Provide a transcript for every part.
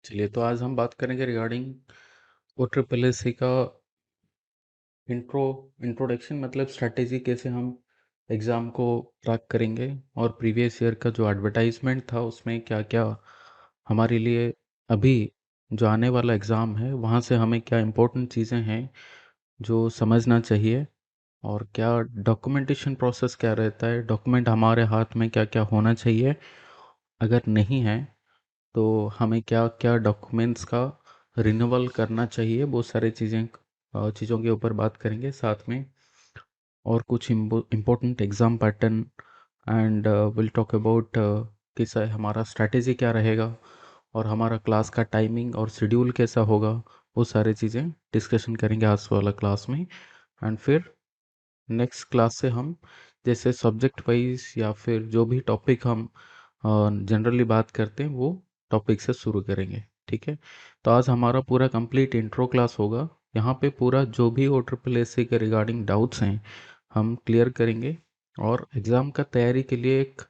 चलिए, तो आज हम बात करेंगे रिगार्डिंग ओ ट्रिपल एस सी का इंट्रोडक्शन, मतलब स्ट्रैटेजी कैसे हम एग्ज़ाम को क्रैक करेंगे, और प्रीवियस ईयर का जो एडवर्टाइजमेंट था उसमें क्या क्या हमारे लिए अभी जो आने वाला एग्ज़ाम है वहाँ से हमें क्या इम्पोर्टेंट चीज़ें हैं जो समझना चाहिए, और क्या डॉक्यूमेंटेशन प्रोसेस क्या रहता है, डॉक्यूमेंट हमारे हाथ में क्या क्या होना चाहिए, अगर नहीं है तो हमें क्या क्या डॉक्यूमेंट्स का रिन्यूअल करना चाहिए। बहुत सारे चीज़ों के ऊपर बात करेंगे साथ में, और कुछ important exam pattern, and will talk about कैसा हमारा स्ट्रैटेजी क्या रहेगा, और हमारा क्लास का टाइमिंग और शेड्यूल कैसा होगा। वो सारी चीज़ें डिस्कशन करेंगे आज वाला क्लास में। एंड फिर नेक्स्ट क्लास से हम जैसे सब्जेक्ट वाइज या फिर जो भी टॉपिक हम जनरली बात करते हैं वो टॉपिक से शुरू करेंगे। ठीक है, तो आज हमारा पूरा कंप्लीट इंट्रो क्लास होगा। यहाँ पे पूरा जो भी ओ ट्रिपल एस सी के रिगार्डिंग डाउट्स हैं हम क्लियर करेंगे, और एग्ज़ाम का तैयारी के लिए एक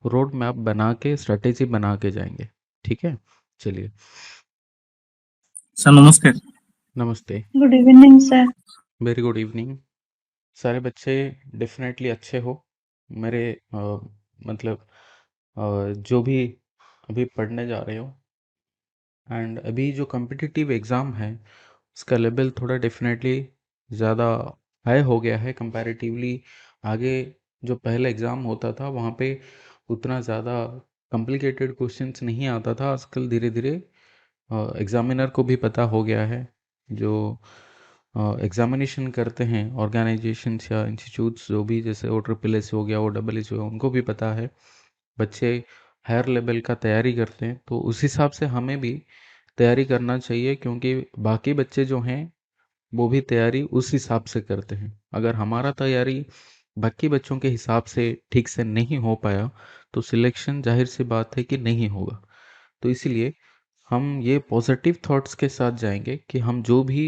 रोड मैप बना के स्ट्रेटेजी बना के जाएंगे। ठीक है, चलिए। सर नमस्कार। नमस्ते। Good evening sir. Very good evening. सारे बच्चे डेफिनेटली अच्छे हो। मेरे मतलब जो भी अभी पढ़ने जा रहे हो, एंड अभी जो कम्पिटिटिव एग्ज़ाम है उसका लेवल थोड़ा डेफिनेटली ज़्यादा हाई हो गया है कंपैरेटिवली। आगे जो पहले एग्ज़ाम होता था वहाँ पे उतना ज़्यादा कॉम्प्लिकेटेड क्वेश्चंस नहीं आता था। आजकल धीरे धीरे एग्ज़ामिनर को भी पता हो गया है, जो एग्ज़ामिनेशन करते हैं ऑर्गेनाइजेशंस या इंस्टीट्यूट्स जो भी, जैसे ओ ट्रिपल एस हो गया, ओ डबल एस हो गया, उनको भी पता है बच्चे हायर लेवल का तैयारी करते हैं, तो उस हिसाब से हमें भी तैयारी करना चाहिए, क्योंकि बाकी बच्चे जो हैं वो भी तैयारी उस हिसाब से करते हैं। अगर हमारा तैयारी बाकी बच्चों के हिसाब से ठीक से नहीं हो पाया तो सिलेक्शन जाहिर सी बात है कि नहीं होगा। तो इसीलिए हम ये पॉजिटिव थॉट्स के साथ जाएंगे कि हम जो भी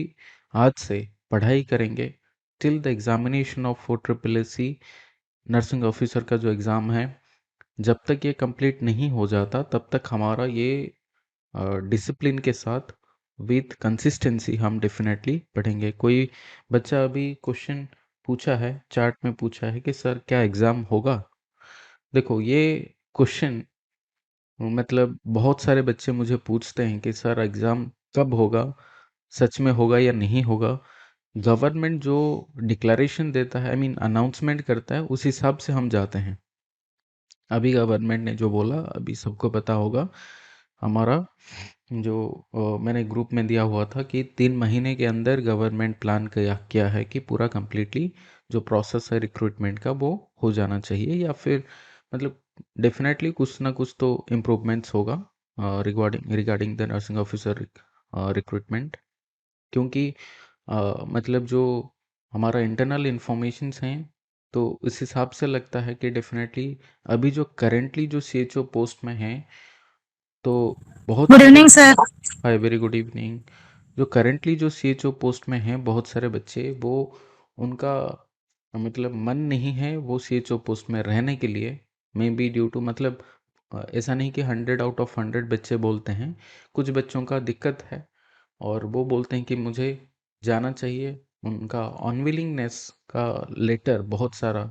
आज से पढ़ाई करेंगे till the examination of O triple S C nursing officer का जो एग्ज़ाम है, जब तक ये कंप्लीट नहीं हो जाता तब तक हमारा ये डिसिप्लिन के साथ विथ कंसिस्टेंसी हम डेफिनेटली पढ़ेंगे। कोई बच्चा अभी क्वेश्चन पूछा है, चार्ट में पूछा है कि सर क्या एग्ज़ाम होगा। देखो, ये क्वेश्चन मतलब बहुत सारे बच्चे मुझे पूछते हैं कि सर एग्ज़ाम कब होगा, सच में होगा या नहीं होगा। गवर्नमेंट जो डिक्लेरेशन देता है, आई मीन अनाउंसमेंट करता है, उस हिसाब से हम जाते हैं। अभी गवर्नमेंट ने जो बोला अभी सबको पता होगा। हमारा जो मैंने ग्रुप में दिया हुआ था कि 3 महीने के अंदर गवर्नमेंट प्लान किया है कि पूरा कंप्लीटली जो प्रोसेस है रिक्रूटमेंट का वो हो जाना चाहिए, या फिर मतलब डेफिनेटली कुछ ना कुछ तो इम्प्रूवमेंट्स होगा regarding regarding the nursing officer recruitment. क्योंकि मतलब जो हमारा इंटरनल इंफॉर्मेशंस हैं, तो इस हिसाब से लगता है कि डेफिनेटली अभी जो करेंटली जो सीएचओ पोस्ट में हैं, तो बहुत गुड सारे। Evening sir. Hi, very good evening. जो करेंटली जो सीएचओ पोस्ट में हैं बहुत सारे बच्चे, वो उनका मतलब मन नहीं है वो सीएचओ पोस्ट में रहने के लिए। मे बी ड्यू टू मतलब ऐसा नहीं कि 100 आउट ऑफ 100 बच्चे बोलते हैं, कुछ बच्चों का दिक्कत है और वो बोलते हैं कि मुझे जाना चाहिए। उनका अनविलिंगनेस का लेटर बहुत सारा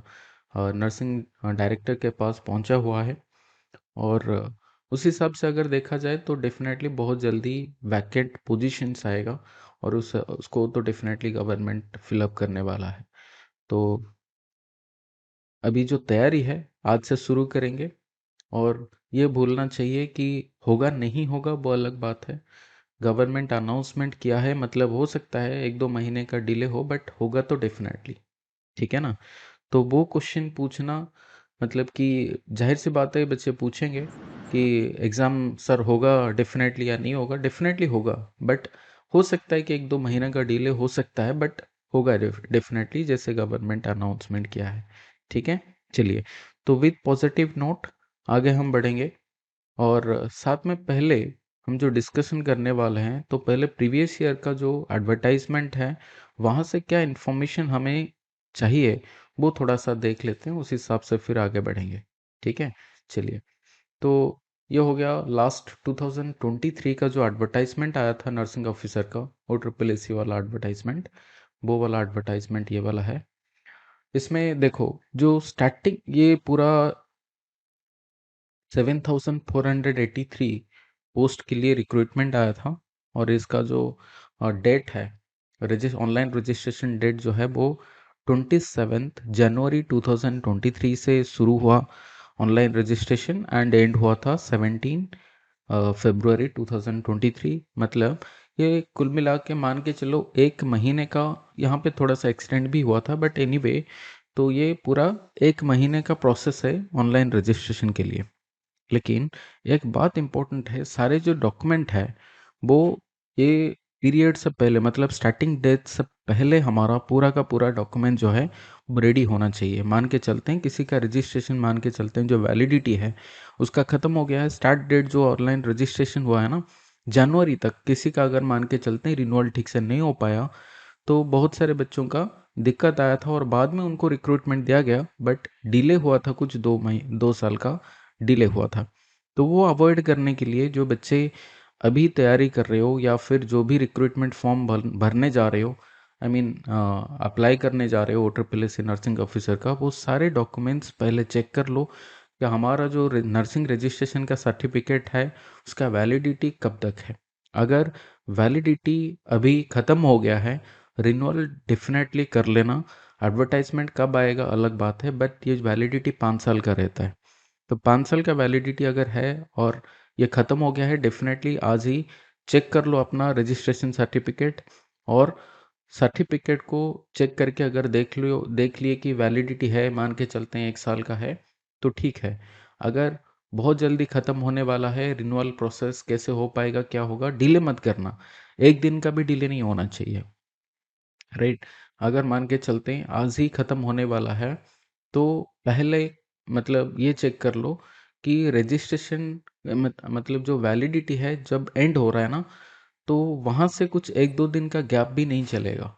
नर्सिंग डायरेक्टर के पास पहुंचा हुआ है, और उस हिसाब से अगर देखा जाए तो डेफिनेटली बहुत जल्दी वैकेंट पोजीशंस आएगा, और उसको तो डेफिनेटली गवर्नमेंट फिलअप करने वाला है। तो अभी जो तैयारी है आज से शुरू करेंगे, और ये भूलना चाहिए कि होगा नहीं होगा वो अलग बात है। गवर्नमेंट अनाउंसमेंट किया है, मतलब हो सकता है 1-2 महीने का डिले हो, बट होगा तो डेफिनेटली। ठीक है ना। तो वो क्वेश्चन पूछना मतलब कि जाहिर सी बात है बच्चे पूछेंगे कि एग्ज़ाम सर होगा डेफिनेटली या नहीं होगा। डेफिनेटली होगा, बट हो सकता है कि 1-2 महीने का डिले हो सकता है, बट होगा डेफिनेटली जैसे गवर्नमेंट अनाउंसमेंट किया है। ठीक है, चलिए। तो विथ पॉजिटिव नोट आगे हम बढ़ेंगे, और साथ में पहले हम जो डिस्कशन करने वाले हैं, तो पहले प्रीवियस ईयर का जो एडवर्टाइजमेंट है वहाँ से क्या इन्फॉर्मेशन हमें चाहिए वो थोड़ा सा देख लेते हैं, उस हिसाब से फिर आगे बढ़ेंगे। ठीक है, चलिए। तो ये हो गया लास्ट 2023 का जो एडवर्टाइजमेंट आया था नर्सिंग ऑफिसर का, ओ ट्रिपल एसी वाला एडवर्टाइजमेंट, वो वाला एडवर्टाइजमेंट ये वाला है। इसमें देखो, जो स्टार्टिंग ये पूरा 7,483 पोस्ट के लिए रिक्रूटमेंट आया था, और इसका जो डेट है, ऑनलाइन रजिस्ट्रेशन डेट जो है वो 27 जनवरी 2023 से शुरू हुआ ऑनलाइन रजिस्ट्रेशन, एंड एंड हुआ था 17 फरवरी 2023। मतलब ये कुल मिला के मान के चलो 1 महीने का, यहाँ पे थोड़ा सा एक्सटेंड भी हुआ था, बट एनीवे तो ये पूरा 1 महीने का प्रोसेस है ऑनलाइन रजिस्ट्रेशन के लिए। लेकिन एक बात इम्पोर्टेंट है, सारे जो डॉक्यूमेंट है वो ये पीरियड से पहले, मतलब स्टार्टिंग डेट से पहले हमारा पूरा का पूरा डॉक्यूमेंट जो है वो रेडी होना चाहिए। मान के चलते हैं किसी का रजिस्ट्रेशन, मान के चलते हैं जो वैलिडिटी है उसका ख़त्म हो गया है, स्टार्ट डेट जो ऑनलाइन रजिस्ट्रेशन हुआ है ना जनवरी तक, किसी का अगर मान के चलते हैं रिन्यूअल ठीक से नहीं हो पाया, तो बहुत सारे बच्चों का दिक्कत आया था, और बाद में उनको रिक्रूटमेंट दिया गया, बट डिले हुआ था, कुछ 2 साल का डिले हुआ था। तो वो अवॉइड करने के लिए जो बच्चे अभी तैयारी कर रहे हो, या फिर जो भी रिक्रूटमेंट फॉर्म भरने जा रहे हो, आई मीन अप्लाई करने जा रहे हो ओ ट्रिपल एस नर्सिंग ऑफिसर का, वो सारे डॉक्यूमेंट्स पहले चेक कर लो कि हमारा जो नर्सिंग रजिस्ट्रेशन का सर्टिफिकेट है उसका वैलिडिटी कब तक है। अगर वैलिडिटी अभी ख़त्म हो गया है, रिन्यूअल डेफिनेटली कर लेना। एडवर्टाइजमेंट कब आएगा अलग बात है, बट ये वैलिडिटी 5 साल का रहता है। तो 5 साल का वैलिडिटी अगर है और ये ख़त्म हो गया है, डेफिनेटली आज ही चेक कर लो अपना रजिस्ट्रेशन सर्टिफिकेट, और सर्टिफिकेट को चेक करके अगर देख लिए कि वैलिडिटी है, मान के चलते हैं 1 साल का है, तो ठीक है। अगर बहुत जल्दी ख़त्म होने वाला है, रिन्यूअल प्रोसेस कैसे हो पाएगा, क्या होगा, डिले मत करना। 1 दिन का भी डिले नहीं होना चाहिए, राइट। अगर मान के चलते हैं आज ही ख़त्म होने वाला है, तो पहले मतलब ये चेक कर लो कि रजिस्ट्रेशन मतलब जो वैलिडिटी है जब एंड हो रहा है ना, तो वहाँ से कुछ 1-2 दिन का गैप भी नहीं चलेगा,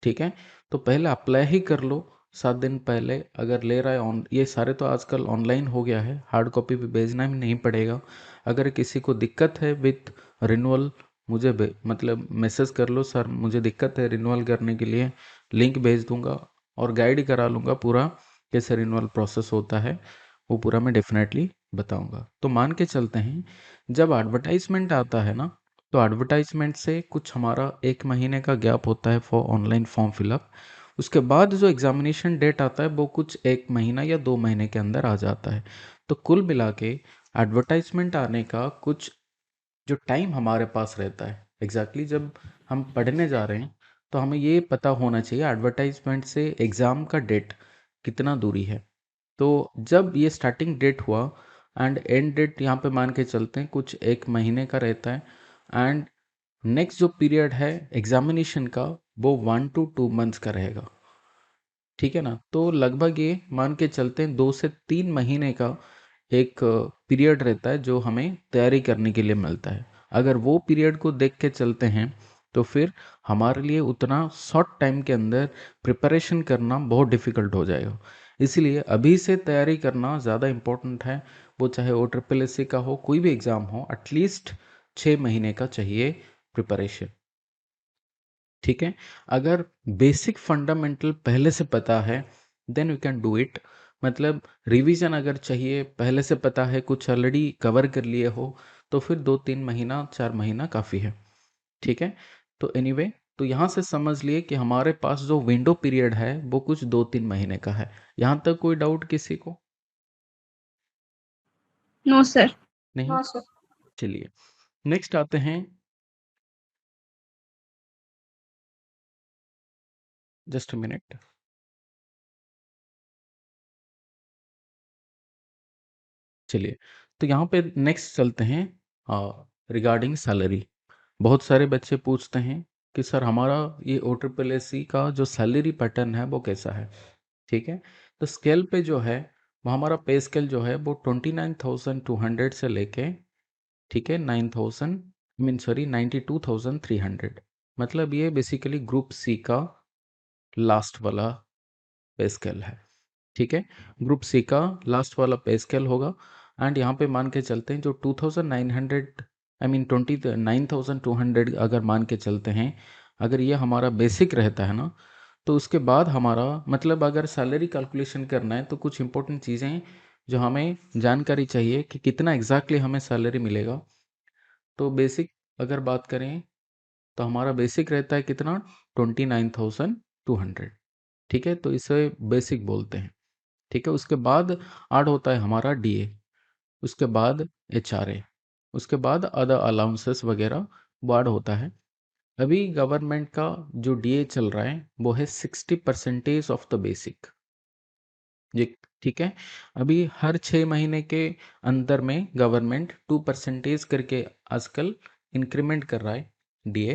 ठीक है। तो पहले अप्लाई ही कर लो 7 दिन पहले, अगर ले रहा है ऑन, ये सारे तो आजकल ऑनलाइन हो गया है, हार्ड कॉपी भी भेजना भी नहीं पड़ेगा। अगर किसी को दिक्कत है विथ रिन्यूअल, मुझे मतलब मैसेज कर लो, सर मुझे दिक्कत है रिन्यूअल करने के लिए, लिंक भेज दूंगा और गाइड करा लूँगा पूरा, कैसे रिन्यूअल प्रोसेस होता है वो पूरा मैं डेफिनेटली बताऊंगा। तो मान के चलते हैं जब एडवर्टाइजमेंट आता है ना, तो एडवर्टाइजमेंट से कुछ हमारा 1 महीने का गैप होता है फॉर ऑनलाइन फॉर्म फिलअप। उसके बाद जो एग्जामिनेशन डेट आता है वो कुछ 1 महीना या 2 महीने के अंदर आ जाता है। तो कुल मिला के एडवर्टाइजमेंट आने का कुछ जो टाइम हमारे पास रहता है, एग्जैक्टली जब हम पढ़ने जा रहे हैं, तो हमें ये पता होना चाहिए एडवर्टाइजमेंट से एग्ज़ाम का डेट कितना दूरी है। तो जब ये स्टार्टिंग डेट हुआ एंड एंड डेट यहाँ पे मान के चलते हैं कुछ 1 महीने का रहता है, एंड नेक्स्ट जो पीरियड है एग्जामिनेशन का वो 1 to 2 मंथ्स का रहेगा, ठीक है ना। तो लगभग ये मान के चलते हैं 2 से 3 महीने का एक पीरियड रहता है जो हमें तैयारी करने के लिए मिलता है। अगर वो पीरियड को देख के चलते हैं तो फिर हमारे लिए उतना शॉर्ट टाइम के अंदर प्रिपरेशन करना बहुत डिफ़िकल्ट हो जाएगा। इसीलिए अभी से तैयारी करना ज़्यादा इम्पोर्टेंट है। वो चाहे ओ ट्रिपल एस सी का हो, कोई भी एग्ज़ाम हो, एटलीस्ट 6 महीने का चाहिए प्रिपरेशन, ठीक है। अगर बेसिक फंडामेंटल पहले से पता है then you can do it. मतलब रिवीजन अगर चाहिए, पहले से पता है, कुछ ऑलरेडी कवर कर लिए हो, तो फिर 2-3 महीना 4 महीना काफ़ी है, ठीक है। तो एनीवे, तो यहाँ से समझ लिए कि हमारे पास जो विंडो पीरियड है वो कुछ 2-3 महीने का है। यहाँ तक कोई डाउट किसी को? No sir. नहीं। चलिए नेक्स्ट आते हैं, जस्ट अ मिनट। चलिए, तो यहाँ पे नेक्स्ट चलते हैं रिगार्डिंग सैलरी। बहुत सारे बच्चे पूछते हैं कि सर हमारा ये ओ ट्रिपल एस सी का जो सैलरी पैटर्न है वो कैसा है, ठीक है। तो स्केल पे जो है वो हमारा पे स्केल जो है वो 29,200 से लेके, ठीक है, 9,000, मीन सॉरी 92,300, मतलब ये बेसिकली ग्रुप सी का लास्ट वाला पे स्केल है, ठीक है। ग्रुप सी का लास्ट वाला पे स्केल होगा। एंड यहाँ पे मान के चलते हैं जो 2900, आई मीन 29,200 अगर मान के चलते हैं, अगर ये हमारा बेसिक रहता है ना, तो उसके बाद हमारा मतलब अगर सैलरी कैलकुलेशन करना है तो कुछ इंपॉर्टेंट चीज़ें हैं जो हमें जानकारी चाहिए कि कितना एग्जैक्टली हमें सैलरी मिलेगा। तो बेसिक अगर बात करें तो हमारा बेसिक रहता है कितना, 29,200। ठीक है, तो इसे बेसिक बोलते हैं। ठीक है, उसके बाद ऐड होता है हमारा डीए, उसके बाद एचआरए, उसके बाद अदर अलाउंसेस वगैरह वो ऐड होता है। अभी गवर्नमेंट का जो डीए चल रहा है वो है 60% ऑफ द बेसिक। ये ठीक है। अभी हर 6 महीने के अंदर में गवर्नमेंट 2% करके आजकल इंक्रीमेंट कर रहा है डीए।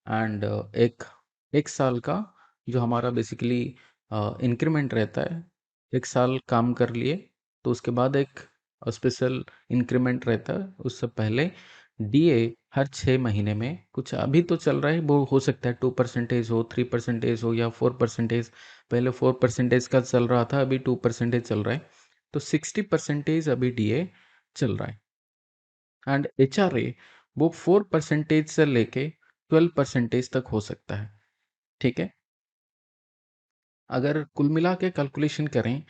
एंड एक एक साल का जो हमारा बेसिकली इंक्रीमेंट रहता है, एक साल काम कर लिए तो उसके बाद एक स्पेशल इंक्रीमेंट रहता है। उससे पहले डीए हर 6 महीने में कुछ अभी तो चल रहा है, वो हो सकता है 2% हो, 3% हो या 4%। पहले 4% का चल रहा था, अभी 2% चल रहा है। तो 60% अभी डीए चल रहा है। एंड एचआरए वो 4% से लेके 12% तक हो सकता है। ठीक है, अगर कुल मिला के कैलकुलेशन करें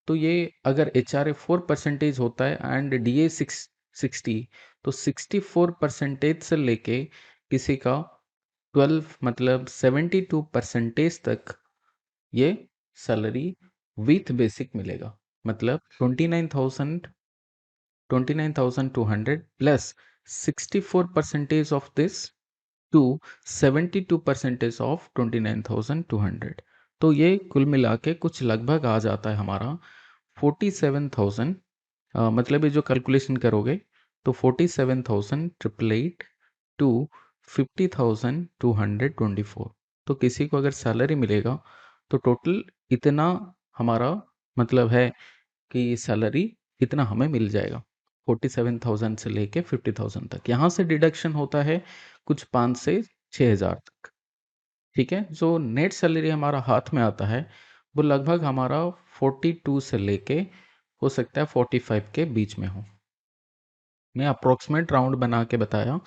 तो ये अगर एच आर ए 4% होता है एंड डी ए 60, तो 64% से लेके किसी का 12 मतलब 72% तक ये सैलरी विथ बेसिक मिलेगा। मतलब 29,200 plus 64% of this to 72% of 29,200। तो ये कुल मिला के कुछ लगभग आ जाता है हमारा 47,000। मतलब ये जो कैलकुलेशन करोगे तो 47,888 टू 50,224। तो किसी को अगर सैलरी मिलेगा तो टोटल इतना हमारा मतलब है कि सैलरी इतना हमें मिल जाएगा, 47,000 से लेके 50,000 तक। यहाँ से डिडक्शन होता है कुछ 5 से 6 हज़ार तक। ठीक है, जो नेट सैलरी हमारा हाथ में आता है वो लगभग हमारा 42 से लेके हो सकता है 45 के बीच में हो। मैं अप्रोक्सीमेट राउंड बना के बताया,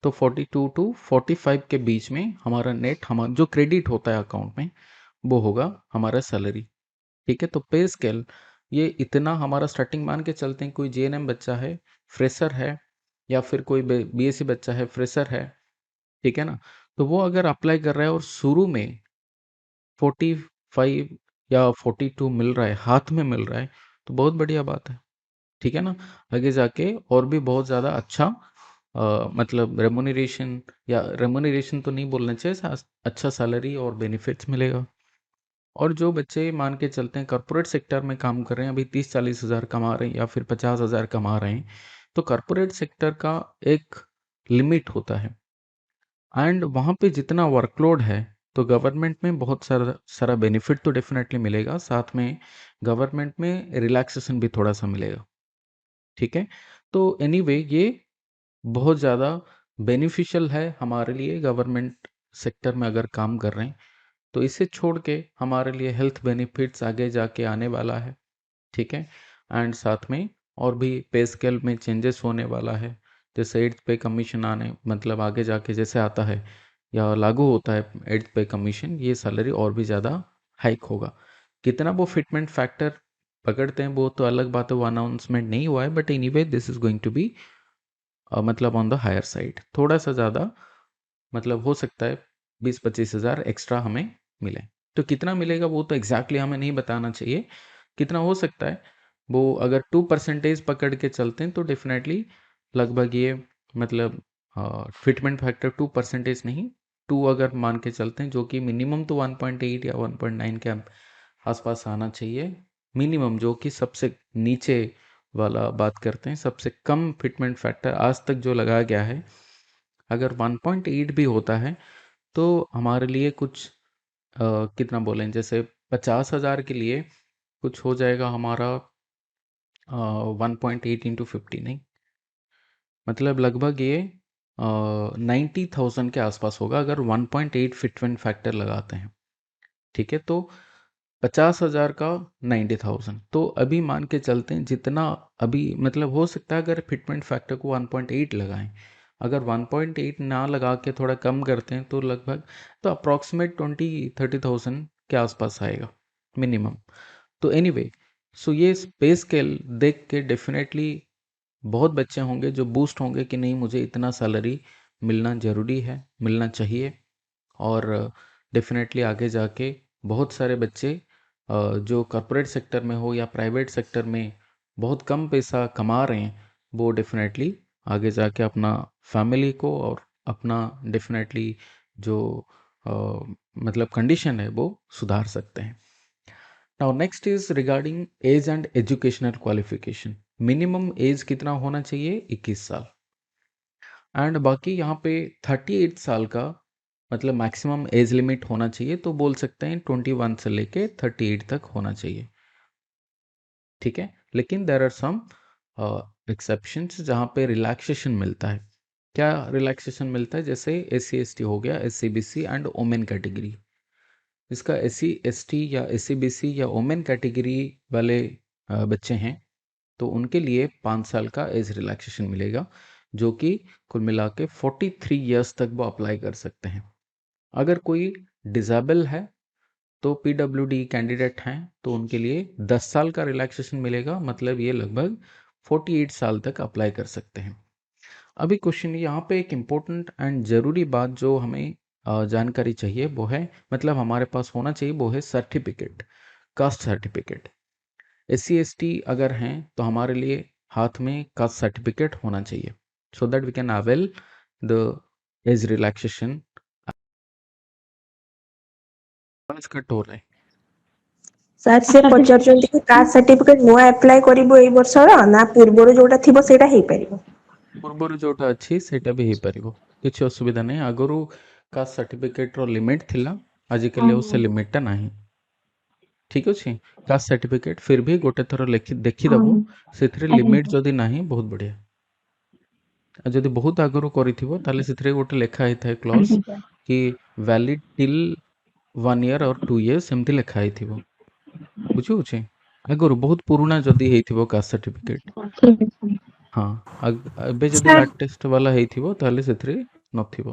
तो 42 टू 45 के बीच में हमारा नेट, हमारा जो क्रेडिट होता है अकाउंट में वो होगा हमारा सैलरी। ठीक है, तो पे स्केल ये इतना हमारा स्टार्टिंग मान के चलते हैं। कोई जेएनएम बच्चा है, फ्रेशर है, या फिर कोई बीएससी बच्चा है, फ्रेशर है, ठीक है ना, तो वो अगर अप्लाई कर रहा है और शुरू में 45 या 42 मिल रहा है, हाथ में मिल रहा है, तो बहुत बढ़िया बात है। ठीक है ना, आगे जाके और भी बहुत ज़्यादा अच्छा मतलब रेमुनरेशन, या रेमुनरेशन तो नहीं बोलना चाहिए, अच्छा सैलरी और बेनिफिट्स मिलेगा। और जो बच्चे मान के चलते हैं कॉर्पोरेट सेक्टर में काम कर रहे हैं, अभी 30-40 हज़ार कमा रहे हैं या फिर 50 हज़ार कमा रहे हैं, तो कॉर्पोरेट सेक्टर का एक लिमिट होता है एंड वहाँ पे जितना वर्कलोड है, तो गवर्नमेंट में बहुत सारा सारा बेनिफिट तो डेफिनेटली मिलेगा, साथ में गवर्नमेंट में रिलैक्सेशन भी थोड़ा सा मिलेगा। ठीक है, तो एनीवे ये बहुत ज़्यादा बेनिफिशियल है हमारे लिए, गवर्नमेंट सेक्टर में अगर काम कर रहे हैं तो इसे छोड़ के हमारे लिए हेल्थ बेनिफिट्स आगे जाके आने वाला है। ठीक है, एंड साथ में और भी पे स्केल में चेंजेस होने वाला है। जैसे एट्थ पे कमीशन आने मतलब आगे जाके जैसे आता है या लागू होता है एट्थ पे कमीशन, ये सैलरी और भी ज़्यादा हाइक होगा। कितना वो फिटमेंट फैक्टर पकड़ते हैं वो तो अलग बात है, वो अनाउंसमेंट नहीं हुआ है, but anyway this is going to be मतलब ऑन द हायर साइड, थोड़ा सा ज़्यादा मतलब हो सकता है 20-25 हज़ार एक्स्ट्रा हमें मिले। तो कितना मिलेगा वो तो एग्जैक्टली हमें नहीं बताना चाहिए, कितना हो सकता है वो अगर 2% पकड़ के चलते हैं तो डेफिनेटली लगभग ये मतलब फिटमेंट फैक्टर 2% नहीं, 2 अगर मान के चलते हैं, जो कि मिनिमम तो 1.8 या 1.9 के आसपास आना चाहिए मिनिमम, जो कि सबसे नीचे वाला बात करते हैं, सबसे कम फिटमेंट फैक्टर आज तक जो लगाया गया है। अगर 1.8 भी होता है तो हमारे लिए कुछ कितना बोलें, जैसे 50 हज़ार के लिए कुछ हो जाएगा हमारा 1.8 इंटू 50 नहीं, मतलब लगभग ये 90,000 के आसपास होगा अगर 1.8 फिटमेंट फैक्टर लगाते हैं। ठीक है, तो 50,000 का 90,000। तो अभी मान के चलते हैं जितना अभी मतलब हो सकता है अगर फिटमेंट फैक्टर को 1.8 लगाएं, अगर 1.8 ना लगा के थोड़ा कम करते हैं तो लगभग तो अप्रॉक्सीमेट 20-30,000 के आसपास आएगा मिनिमम। तो एनीवे सो ये पे स्केल देख के डेफिनेटली बहुत बच्चे होंगे जो बूस्ट होंगे कि नहीं मुझे इतना सैलरी मिलना ज़रूरी है, मिलना चाहिए। और डेफिनेटली आगे जाके बहुत सारे बच्चे जो कॉरपोरेट सेक्टर में हो या प्राइवेट सेक्टर में बहुत कम पैसा कमा रहे हैं वो डेफिनेटली आगे जाके अपना फैमिली को और अपना डेफिनेटली जो अ, मतलब कंडीशन है वो सुधार सकते हैं। Now next is regarding age and educational qualification. Minimum age कितना होना चाहिए? 21 साल। एंड बाकी यहाँ पे 38 साल का मतलब मैक्सिमम एज लिमिट होना चाहिए, तो बोल सकते हैं 21 से लेके 38 तक होना चाहिए। ठीक है, लेकिन देर आर सम एक्सेप्शंस जहाँ पे रिलैक्सेशन मिलता है। क्या रिलैक्सेशन मिलता है? जैसे SC ST हो गया, SCBC एंड ओमेन कैटेगरी। इसका SC ST या SCBC या ओमेन कैटेगरी वाले बच्चे हैं तो उनके लिए 5 साल का एज रिलैक्सेशन मिलेगा, जो कि कुल मिला के 43 ईयर्स तक वो अप्लाई कर सकते हैं। अगर कोई डिजेबल है तो PWD कैंडिडेट हैं तो उनके लिए 10 साल का रिलैक्सेशन मिलेगा, मतलब ये लगभग 48 साल तक अप्लाई कर सकते हैं। अभी क्वेश्चन यहाँ पे एक इम्पोर्टेंट एंड ज़रूरी बात जो हमें जानकारी चाहिए वो है, मतलब हमारे पास होना चाहिए वो है certificate, caste certificate. SC ST अगर हैं तो हमारे लिए हाथ में कास्ट सर्टिफिकेट होना चाहिए so that we can avail the age relaxation. आवाज कट हो रहा है। ସାର୍ ସେ ପଚାରୁଛନ୍ତି କି କାଷ୍ଟ ସାର୍ଟିଫିକେଟ ନୂଆ ଆପ୍ଲାଏ କରିବୁ ଏଇ ବର୍ଷର ନା ପୂର୍ବରୁ ଯୋଉଟା ଥିବ ସେଇଟା ହେଇପାରିବ? ପୂର୍ବରୁ ଯୋଉଟା ଅଛି ସେଇଟା ବି ହେଇପାରିବ, କିଛି ଅସୁବିଧା ନାହିଁ। ଆଗରୁ କାଷ୍ଟ ସାର୍ଟିଫିକେଟର ଲିମିଟ୍ ଥିଲା, ଆଜିକାଲି ଆଉ ସେ ଲିମିଟ୍ଟା ନାହିଁ। ଠିକ୍ ଅଛି, କାଷ୍ଟ ସାର୍ଟିଫିକେଟ ଫିର୍ ବି ଗୋଟେ ଥର ଦେଖିଦେବ, ସେଥିରେ ଲିମିଟ୍ ଯଦି ନାହିଁ ବହୁତ ବଢ଼ିଆ। ଆଉ ଯଦି ବହୁତ ଆଗରୁ କରିଥିବ ତାହେଲେ ସେଥିରେ ଗୋଟେ ଲେଖା ହେଇଥାଏ କ୍ଲଜ୍ କି ଭ୍ୟାଲିଡ୍ ଟିଲ୍ 1 ଇୟର୍ ଅର୍ 2 ଇୟର୍ସ ଏମିତି ଲେଖା ହେଇଥିବ, ବୁଝିହେଉଛି। ଆଗରୁ ବହୁତ ପୁରୁଣା ଯଦି ହେଇଥିବ କାଷ୍ଟ ସାର୍ଟିଫିକେଟ। ହଁ, ଏବେ ଯଦି ସାର୍ ଲାଟେଷ୍ଟ ବାଲା ହେଇଥିବ ତାହେଲେ ସେଥିରେ नथिबो।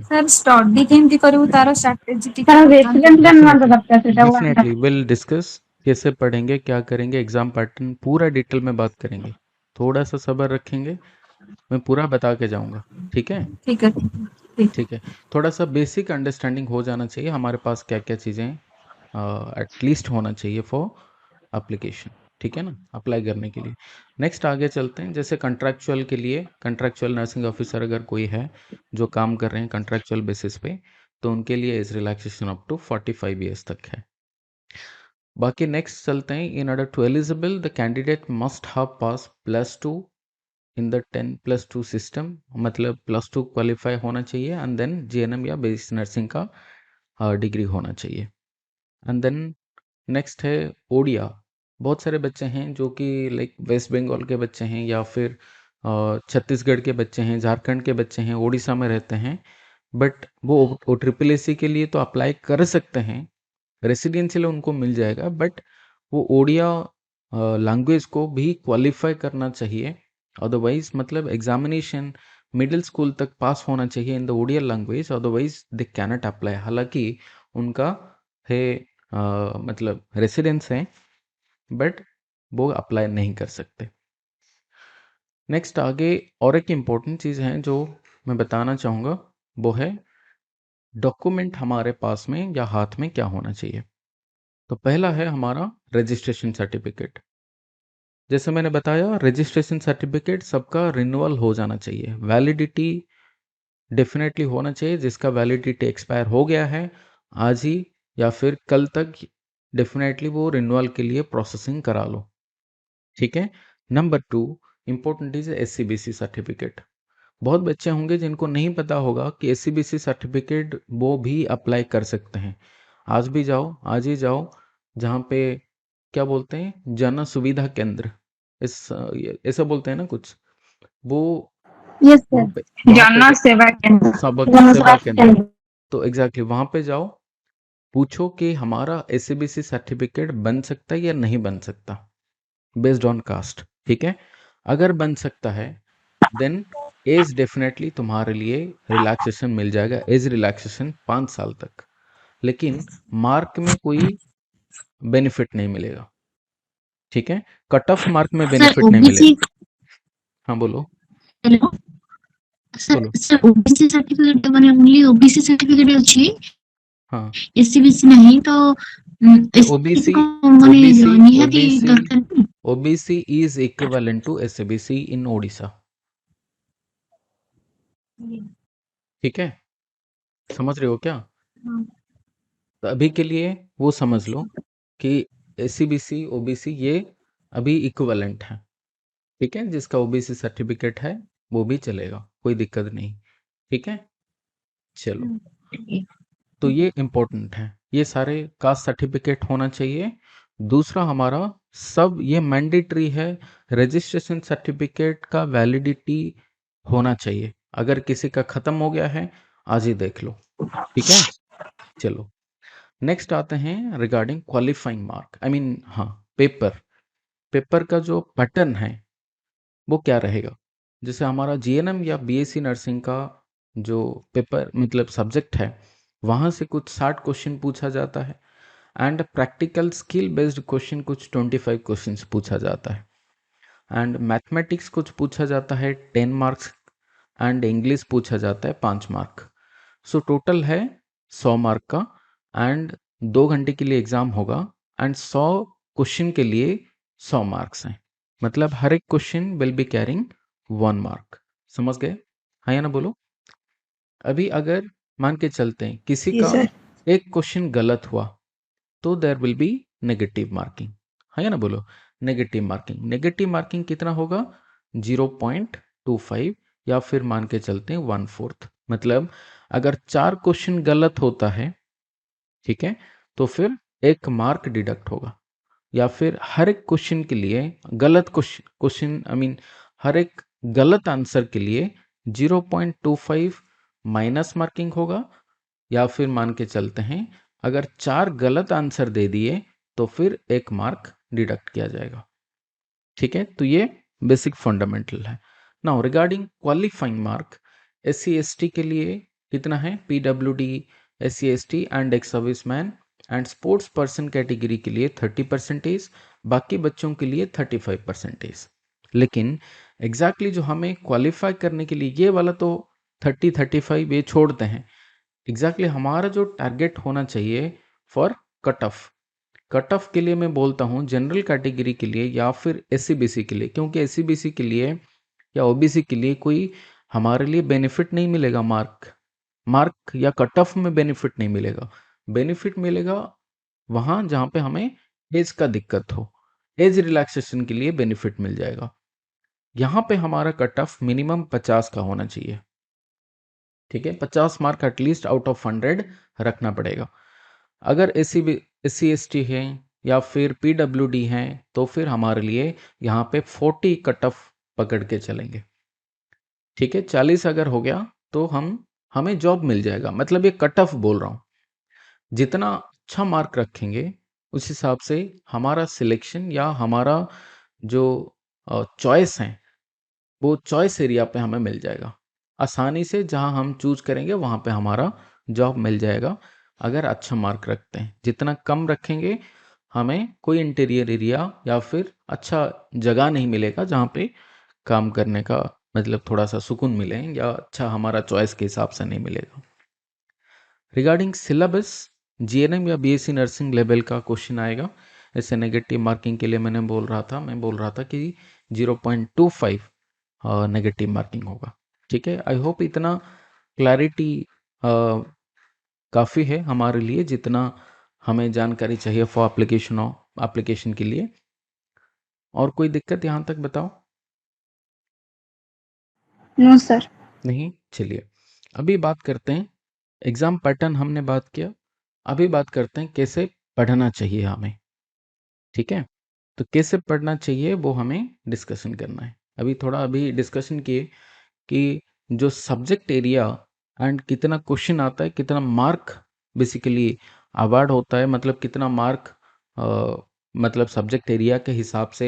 ସାର୍ ଷ୍ଟଡି କେମିତି କରିବୁ ତାର ଷ୍ଟ୍ରାଟେଜି ଟିକେ ବତାନ୍ତୁ। डेफिनेटली विल डिस्कस कैसे पढ़ेंगे, क्या करेंगे, एग्जाम पैटर्न पूरा डिटेल में बात करेंगे। थोड़ा सा सब्र रखेंगे, मैं पूरा बता के जाऊंगा। ठीक है, ठीक है ठीक। ठीक है। थोड़ा सा बेसिक अंडरस्टैंडिंग हो जाना चाहिए हमारे पास क्या क्या चीज़ें एटलीस्ट होना चाहिए फॉर एप्लीकेशन। ठीक है ना, अप्लाई करने के लिए। नेक्स्ट आगे चलते हैं। जैसे कंट्रैक्चुअल के लिए, कंट्रैक्चुअल नर्सिंग ऑफिसर अगर कोई है जो काम कर रहे हैं कंट्रैक्चुअल बेसिस पे, तो उनके लिए age relaxation up to 45 years तक है। बाकी नेक्स्ट चलते हैं। In order to eligible the candidate must have pass +2 in the 10+2 system, मतलब +2 क्वालिफाई होना चाहिए एंड देन GNM या बेसिक नर्सिंग का डिग्री होना चाहिए। एंड देन नेक्स्ट है ओडिया। बहुत सारे बच्चे हैं जो कि लाइक वेस्ट बंगाल के बच्चे हैं या फिर छत्तीसगढ़ के बच्चे हैं, झारखंड के बच्चे हैं, उड़ीसा में रहते हैं, बट वो OSSC के लिए तो अप्लाई कर सकते हैं, रेसिडेंशियल उनको मिल जाएगा, बट वो ओडिया लैंग्वेज को भी क्वालिफाई करना चाहिए। अदरवाइज मतलब एग्जामिनेशन मिडिल स्कूल तक पास होना चाहिए in the Odia language, otherwise they cannot apply. हालांकि उनका है मतलब रेसिडेंस है, बट वो अप्लाई नहीं कर सकते। नेक्स्ट आगे और एक इम्पोर्टेंट चीज़ है जो मैं बताना चाहूँगा, वो है डॉक्यूमेंट हमारे पास में या हाथ में क्या होना चाहिए। तो पहला है हमारा रजिस्ट्रेशन सर्टिफिकेट। जैसे मैंने बताया रजिस्ट्रेशन सर्टिफिकेट सबका रिन्यूअल हो जाना चाहिए, वैलिडिटी डेफिनेटली होना चाहिए। जिसका वैलिडिटी एक्सपायर हो गया है आज ही या फिर कल तक, डेफिनेटली वो रिन्यूअल के लिए प्रोसेसिंग करा लो। ठीक है। Number 2 important is SCBC certificate. बहुत बच्चे होंगे जिनको नहीं पता होगा कि SCBC सर्टिफिकेट वो भी अप्लाई कर सकते हैं। आज भी जाओ, आज ही जाओ, जहाँ पे क्या बोलते हैं जन सुविधा केंद्र, इस ऐसा बोलते हैं ना कुछ, वो यस वहाँ सर, पे वहाँ पे जन सेवा केंद्र। सबक सेवा केंद्र। तो एग्जैक्टली वहाँ पे जाओ, पूछो कि हमारा एससीबीसी सर्टिफिकेट बन सकता है या नहीं बन सकता बेस्ड ऑन कास्ट। ठीक है, अगर बन सकता है देन एज डेफिनेटली तुम्हारे लिए रिलैक्सेशन मिल जाएगा, एज रिलैक्सेशन 5 साल तक। लेकिन मार्क में कोई बेनिफिट नहीं मिलेगा। ठीक है, कट ऑफ मार्क में सर बेनिफिट नहीं ओबीसी, मिलेगा। हाँ बोलो हेलो सर, बोलो। सर ओबीसी सर्टिफिकेट माने ओनली ओबीसी सर्टिफिकेट अछि, हाँ एससी बीसी नहीं तो एससी ओबीसी को माने ओबीसी निहाती ओबीसी दरकार नहीं? OBC is equivalent to SEBC in Odisha. ठीक है, समझ रहे हो क्या? हाँ। तो अभी के लिए वो समझ लो कि एससीबीसी ओबीसी ये अभी इक्विवेलेंट है। ठीक है, जिसका ओबीसी सर्टिफिकेट है वो भी चलेगा, कोई दिक्कत नहीं। ठीक है, चलो। तो ये इम्पोर्टेंट है, ये सारे कास्ट सर्टिफिकेट होना चाहिए। दूसरा हमारा सब ये मैंडेटरी है, रजिस्ट्रेशन सर्टिफिकेट का वैलिडिटी होना चाहिए। अगर किसी का खत्म हो गया है आज ही देख लो। ठीक है, चलो नेक्स्ट आते हैं regarding qualifying mark, I mean हाँ पेपर। पेपर का जो पैटर्न है वो क्या रहेगा? जैसे हमारा जीएनएम या बीएससी नर्सिंग का जो पेपर मतलब सब्जेक्ट है वहाँ से कुछ 60 क्वेश्चन पूछा जाता है and practical skill based question कुछ 25 क्वेश्चंस पूछा जाता है एंड मैथमेटिक्स कुछ पूछा जाता है 10 मार्क्स एंड इंग्लिश पूछा जाता है 5 मार्क। सो टोटल है 100 मार्क का एंड 2 घंटे के लिए एग्जाम होगा एंड 100 क्वेश्चन के लिए 100 मार्क्स हैं। मतलब हर एक question will be carrying 1 mark. समझ गए? हाँ या ना बोलो। अभी अगर मान के चलते हैं किसी जी का सर। एक क्वेश्चन गलत हुआ तो there will be negative marking. हाँ या ना बोलो। नेगेटिव मार्किंग कितना होगा? 0.25 या फिर मान के चलते हैं 1/4। मतलब अगर 4 क्वेश्चन गलत होता है, ठीक है, तो फिर 1 मार्क डिडक्ट होगा। या फिर हर एक क्वेश्चन के लिए गलत क्वेश्चन आई मीन हर एक गलत आंसर के लिए 0.25 माइनस मार्किंग होगा। या फिर मान के चलते हैं अगर 4 गलत आंसर दे दिए तो फिर 1 मार्क डिडक्ट किया जाएगा। ठीक है, तो ये बेसिक फंडामेंटल है। Now regarding qualifying mark, SC ST के लिए कितना है? PWD SC ST and ex serviceman and sports person category के लिए 30%, बाकी बच्चों के लिए 35%। लेकिन एग्जैक्टली जो हमें क्वालिफाई करने के लिए ये वाला तो 30-35 ये छोड़ते हैं। एग्जैक्टली हमारा जो टारगेट होना चाहिए for cut off, cut off के लिए मैं बोलता हूँ जनरल कैटेगरी के लिए या फिर SC BC के लिए, क्योंकि SC BC के लिए या OBC के लिए कोई हमारे लिए बेनिफिट नहीं मिलेगा। मार्क या कट ऑफ में बेनिफिट नहीं मिलेगा। बेनिफिट मिलेगा वहाँ जहाँ पे हमें एज का दिक्कत हो, एज रिलैक्सेशन के लिए बेनिफिट मिल जाएगा। यहाँ पे हमारा कट ऑफ मिनिमम 50 का होना चाहिए। ठीक है, 50 मार्क एटलीस्ट आउट ऑफ 100 रखना पड़ेगा। अगर SC ST है या फिर PWD हैं तो फिर हमारे लिए यहाँ पे 40 कट ऑफ पकड़ के चलेंगे। ठीक है, 40 अगर हो गया तो हमें जॉब मिल जाएगा। मतलब ये कट ऑफ बोल रहा हूँ, जितना अच्छा मार्क रखेंगे उस हिसाब से हमारा सिलेक्शन या हमारा जो चॉइस है वो चॉइस एरिया पे हमें मिल जाएगा आसानी से। जहाँ हम चूज करेंगे वहाँ पे हमारा जॉब मिल जाएगा अगर अच्छा मार्क रखते हैं। जितना कम रखेंगे हमें कोई इंटीरियर एरिया या फिर अच्छा जगह नहीं मिलेगा जहाँ पे काम करने का मतलब थोड़ा सा सुकून मिले, या अच्छा हमारा चॉइस के हिसाब से नहीं मिलेगा। रिगार्डिंग सिलेबस, GNM या BSc नर्सिंग लेवल का क्वेश्चन आएगा। ऐसे नेगेटिव मार्किंग के लिए मैं बोल रहा था कि 0.25 नेगेटिव मार्किंग होगा। ठीक है, आई होप इतना क्लैरिटी काफ़ी है हमारे लिए, जितना हमें जानकारी चाहिए फॉर एप्लीकेशन के लिए। और कोई दिक्कत यहाँ तक बताओ? No sir. नहीं, चलिए अभी बात करते हैं एग्जाम पैटर्न। हमने बात किया, अभी बात करते हैं कैसे पढ़ना चाहिए हमें। ठीक है, तो कैसे पढ़ना चाहिए वो हमें डिस्कशन करना है। अभी डिस्कशन किए कि जो सब्जेक्ट एरिया एंड कितना क्वेश्चन आता है, कितना मार्क बेसिकली अवार्ड होता है, मतलब कितना मार्क मतलब सब्जेक्ट एरिया के हिसाब से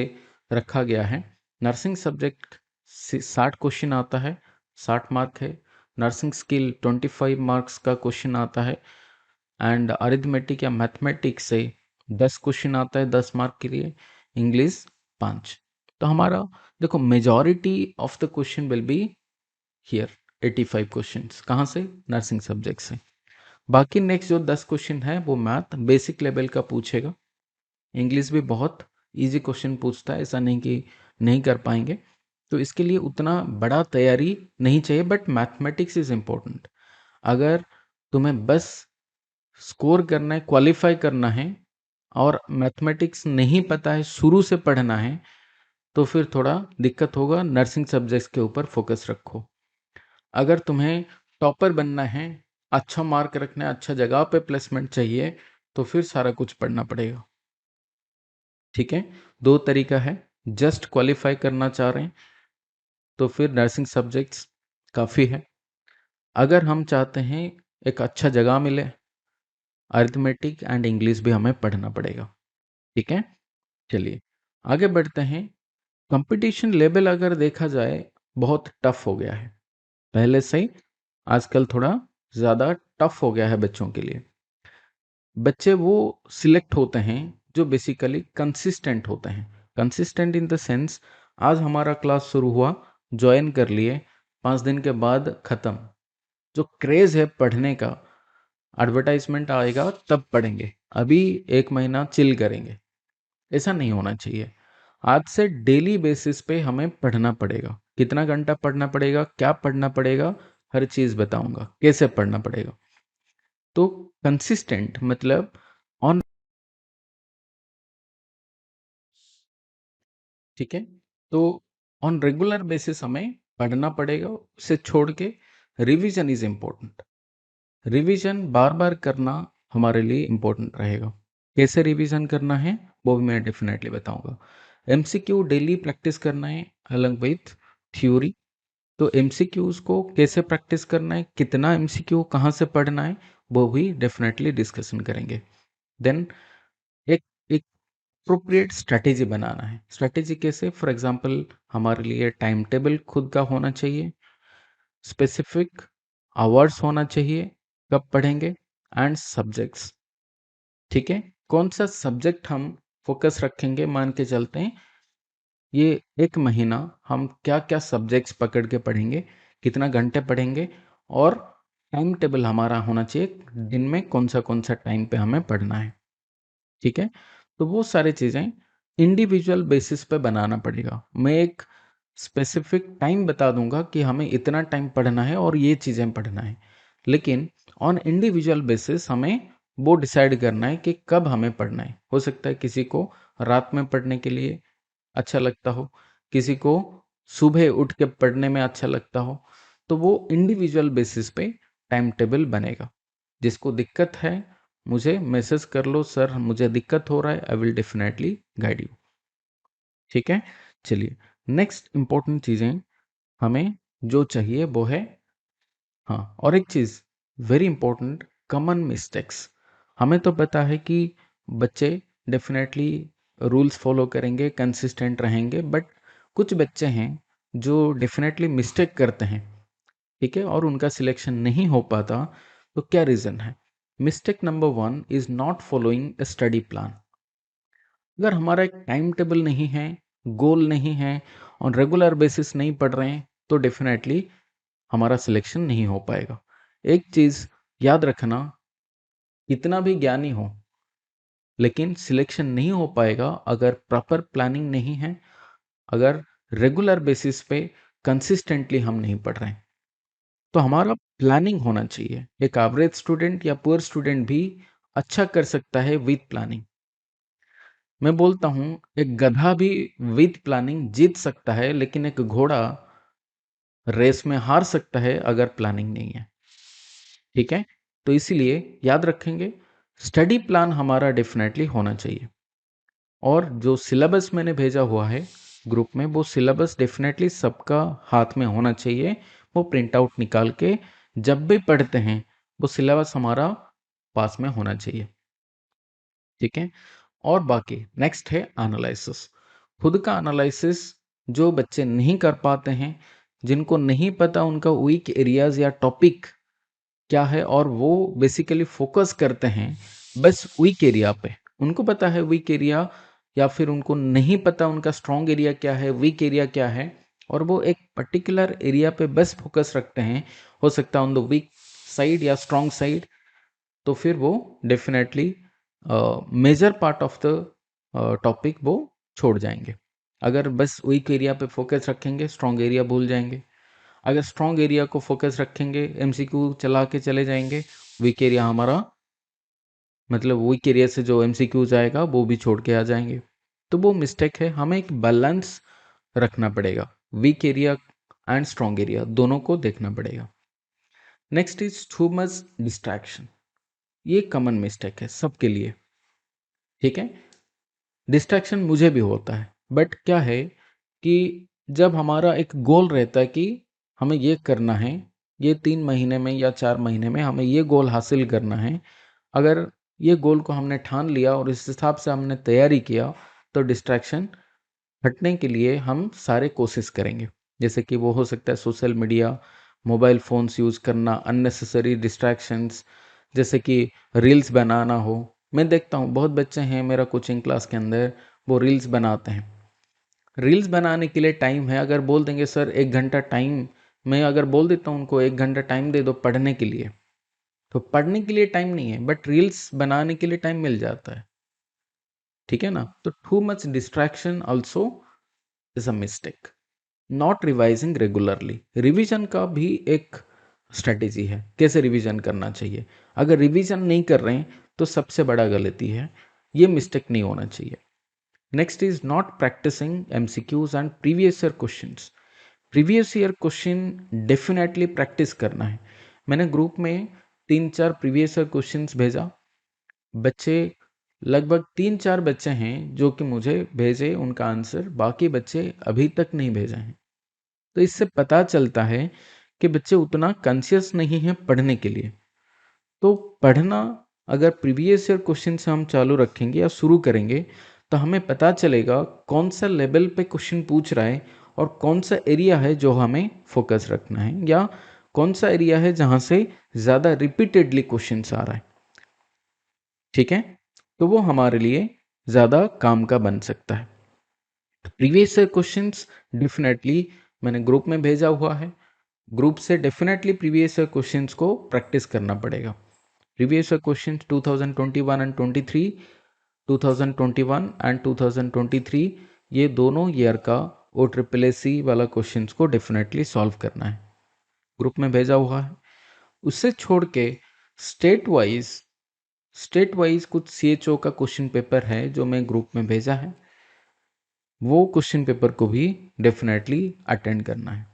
रखा गया है। नर्सिंग सब्जेक्ट 60 क्वेश्चन आता है, 60 मार्क है। नर्सिंग स्किल 25 मार्क्स का क्वेश्चन आता है। एंड अरिथमेटिक या मैथमेटिक्स से 10 क्वेश्चन आता है 10 मार्क के लिए। इंग्लिश 5। तो हमारा देखो majority of the question will be here 85 questions. कहाँ से? नर्सिंग सब्जेक्ट से। बाकी नेक्स्ट जो 10 क्वेश्चन है वो मैथ बेसिक लेवल का पूछेगा। इंग्लिश भी बहुत इजी क्वेश्चन पूछता है, ऐसा नहीं कि नहीं कर पाएंगे, तो इसके लिए उतना बड़ा तैयारी नहीं चाहिए। But mathematics is important. अगर तुम्हें बस स्कोर करना है, क्वालिफाई करना है और मैथमेटिक्स नहीं पता है, शुरू से पढ़ना है, तो फिर थोड़ा दिक्कत होगा। नर्सिंग सब्जेक्ट्स के ऊपर फोकस रखो। अगर तुम्हें टॉपर बनना है, अच्छा मार्क रखना है, अच्छा जगह पे प्लेसमेंट चाहिए, तो फिर सारा कुछ पढ़ना पड़ेगा। ठीक है, 2 तरीका है। जस्ट क्वालिफाई करना चाह रहे हैं तो फिर नर्सिंग सब्जेक्ट्स काफ़ी है। अगर हम चाहते हैं एक अच्छा जगह मिले, अरिथमेटिक एंड इंग्लिश भी हमें पढ़ना पड़ेगा। ठीक है, चलिए आगे बढ़ते हैं। कंपटीशन लेवल अगर देखा जाए बहुत टफ हो गया है, पहले से ही आजकल थोड़ा ज़्यादा टफ हो गया है बच्चों के लिए। बच्चे वो सिलेक्ट होते हैं जो बेसिकली कंसिस्टेंट होते हैं। कंसिस्टेंट इन द सेंस, आज हमारा क्लास शुरू हुआ, ज्वाइन कर लिए, 5 दिन के बाद ख़त्म। जो क्रेज़ है पढ़ने का, एडवर्टाइजमेंट आएगा तब पढ़ेंगे, अभी 1 महीना चिल करेंगे, ऐसा नहीं होना चाहिए। आज से डेली बेसिस पे हमें पढ़ना पड़ेगा। कितना घंटा पढ़ना पड़ेगा, क्या पढ़ना पड़ेगा, हर चीज़ बताऊंगा कैसे पढ़ना पड़ेगा। तो कंसिस्टेंट मतलब ऑन, ठीक है, तो ऑन रेगुलर बेसिस हमें पढ़ना पड़ेगा। उसे छोड़ के रिवीजन इज इम्पोर्टेंट। रिवीजन बार बार करना हमारे लिए इम्पोर्टेंट रहेगा। कैसे रिवीजन करना है वो भी मैं डेफिनेटली बताऊंगा। एमसीक्यू डेली प्रैक्टिस करना है अलग विथ थ्योरी। तो एमसीक्यूज को कैसे प्रैक्टिस करना है, कितना एमसीक्यू कहाँ से पढ़ना है, वो भी डेफिनेटली डिस्कशन करेंगे। देन एक एक अप्रोप्रिएट स्ट्रैटेजी बनाना है। स्ट्रैटेजी कैसे? फॉर एग्जांपल हमारे लिए टाइम टेबल खुद का होना चाहिए, स्पेसिफिक आवर्स होना चाहिए कब पढ़ेंगे, एंड सब्जेक्ट्स। ठीक है, कौन सा सब्जेक्ट हम फोकस रखेंगे, मान के चलते हैं ये 1 महीना हम क्या क्या सब्जेक्ट्स पकड़ के पढ़ेंगे, कितना घंटे पढ़ेंगे, और टाइम टेबल हमारा होना चाहिए दिन में कौन सा टाइम पे हमें पढ़ना है। ठीक है, तो वो सारी चीज़ें इंडिविजुअल बेसिस पे बनाना पड़ेगा। मैं एक स्पेसिफिक टाइम बता दूंगा कि हमें इतना टाइम पढ़ना है और ये चीज़ें पढ़ना है, लेकिन ऑन इंडिविजुअल बेसिस हमें वो डिसाइड करना है कि कब हमें पढ़ना है। हो सकता है किसी को रात में पढ़ने के लिए अच्छा लगता हो, किसी को सुबह उठ के पढ़ने में अच्छा लगता हो, तो वो इंडिविजुअल बेसिस पे टाइम टेबल बनेगा। जिसको दिक्कत है मुझे मैसेज कर लो, सर मुझे दिक्कत हो रहा है, I will definitely guide you. ठीक है, चलिए नेक्स्ट इंपॉर्टेंट चीज़ें हमें जो चाहिए वो है, हाँ और एक चीज़ वेरी इंपॉर्टेंट, कॉमन मिस्टेक्स। हमें तो पता है कि बच्चे डेफिनेटली रूल्स फॉलो करेंगे, कंसिस्टेंट रहेंगे, बट कुछ बच्चे हैं जो डेफिनेटली मिस्टेक करते हैं। ठीक है, और उनका सिलेक्शन नहीं हो पाता। तो क्या रीज़न है? Mistake number 1 is not following a study plan. अगर हमारा एक टाइम टेबल नहीं है, गोल नहीं है, और रेगुलर बेसिस नहीं पढ़ रहे हैं, तो डेफिनेटली हमारा सिलेक्शन नहीं हो पाएगा। एक चीज़ याद रखना, कितना भी ज्ञानी हो लेकिन सिलेक्शन नहीं हो पाएगा अगर प्रॉपर प्लानिंग नहीं है, अगर रेगुलर बेसिस पे कंसिस्टेंटली हम नहीं पढ़ रहे हैं। तो हमारा प्लानिंग होना चाहिए। एक एवरेज स्टूडेंट या पुअर स्टूडेंट भी अच्छा कर सकता है विद प्लानिंग। मैं बोलता हूँ एक गधा भी विद प्लानिंग जीत सकता है, लेकिन एक घोड़ा रेस में हार सकता है अगर प्लानिंग नहीं है। ठीक है, तो इसीलिए याद रखेंगे स्टडी प्लान हमारा डेफिनेटली होना चाहिए। और जो सिलेबस मैंने भेजा हुआ है ग्रुप में, वो सिलेबस डेफिनेटली सबका हाथ में होना चाहिए। वो प्रिंट आउट निकाल के जब भी पढ़ते हैं वो सिलेबस हमारा पास में होना चाहिए। ठीक है। और बाकी नेक्स्ट है एनालिसिस। खुद का एनालिसिस जो बच्चे नहीं कर पाते हैं, जिनको नहीं पता उनका वीक एरियाज या टॉपिक क्या है, और वो बेसिकली फोकस करते हैं बस वीक एरिया पे, उनको पता है वीक एरिया, या फिर उनको नहीं पता उनका स्ट्रॉन्ग एरिया क्या है, वीक एरिया क्या है, और वो एक पर्टिकुलर एरिया पे बस फोकस रखते हैं, हो सकता है ऑन द वीक साइड या स्ट्रॉन्ग साइड, तो फिर वो definitely major part of the topic वो छोड़ जाएंगे। अगर बस वीक एरिया पे फोकस रखेंगे, स्ट्रॉन्ग एरिया भूल जाएंगे। अगर स्ट्रॉन्ग एरिया को फोकस रखेंगे, एमसीक्यू चला के चले जाएंगे, वीक एरिया हमारा मतलब वीक एरिया से जो एमसीक्यूज आएगा वो भी छोड़ के आ जाएंगे, तो वो मिस्टेक है। हमें एक बैलेंस रखना पड़ेगा, weak area and strong area दोनों को देखना पड़ेगा। Next is too much distraction. ये कॉमन मिस्टेक है सबके लिए, ठीक है। डिस्ट्रैक्शन मुझे भी होता है, बट क्या है कि जब हमारा एक गोल रहता है कि हमें ये करना है, ये 3 महीने में या 4 महीने में हमें ये गोल हासिल करना है, अगर ये गोल को हमने ठान लिया और इस हिसाब से हमने तैयारी किया, तो डिस्ट्रैक्शन हटने के लिए हम सारे कोशिश करेंगे। जैसे कि वो हो सकता है social media, mobile phones use करना, अननेसेसरी डिस्ट्रैक्शंस, जैसे कि रील्स बनाना हो। मैं देखता हूँ बहुत बच्चे हैं मेरा कोचिंग क्लास के अंदर, वो रील्स बनाते हैं। रील्स बनाने के लिए टाइम है, अगर बोल देंगे सर 1 घंटा टाइम, मैं अगर बोल देता हूँ उनको 1 घंटा टाइम दे दो पढ़ने के लिए, तो पढ़ने के लिए टाइम नहीं है, बट रील्स बनाने के लिए टाइम मिल जाता है, ठीक है ना। तो to much distraction also is a mistake. Not revising regularly, revision का भी एक स्ट्रेटेजी है, कैसे रिवीजन करना चाहिए। अगर रिवीजन नहीं कर रहे हैं तो सबसे बड़ा गलती है, ये मिस्टेक नहीं होना चाहिए। Next is not practising MCQs and previous year questions. Previous year question definitely practice करना है। मैंने ग्रुप में 3-4 प्रीवियस ईयर क्वेश्चंस भेजा, बच्चे लगभग 3-4 बच्चे हैं जो कि मुझे भेजे उनका आंसर, बाकी बच्चे अभी तक नहीं भेजे हैं। तो इससे पता चलता है कि बच्चे उतना कॉन्शियस नहीं है पढ़ने के लिए। तो पढ़ना अगर प्रीवियस ईयर क्वेश्चन से हम चालू रखेंगे या शुरू करेंगे, तो हमें पता चलेगा कौन सा लेवल पे क्वेश्चन पूछ रहा है, और कौन सा एरिया है जो हमें फोकस रखना है, या कौन सा एरिया है जहाँ से ज़्यादा रिपीटेडली क्वेश्चन आ रहा है, ठीक है। तो वो हमारे लिए ज़्यादा काम का बन सकता है। प्रीवियस ईयर क्वेश्चंस डेफिनेटली मैंने ग्रुप में भेजा हुआ है, ग्रुप से डेफिनेटली प्रीवियस ईयर क्वेश्चंस को प्रैक्टिस करना पड़ेगा। Previous year questions 2021 and 23, 2021 and 2023, ये दोनों ईयर का ओ ट्रिपल एसी वाला क्वेश्चंस को डेफिनेटली सॉल्व करना है, ग्रुप में भेजा हुआ है। उससे छोड़ के स्टेट वाइज कुछ सीएचओ का क्वेश्चन पेपर है जो मैं ग्रुप में भेजा है, वो क्वेश्चन पेपर को भी डेफिनेटली अटेंड करना है,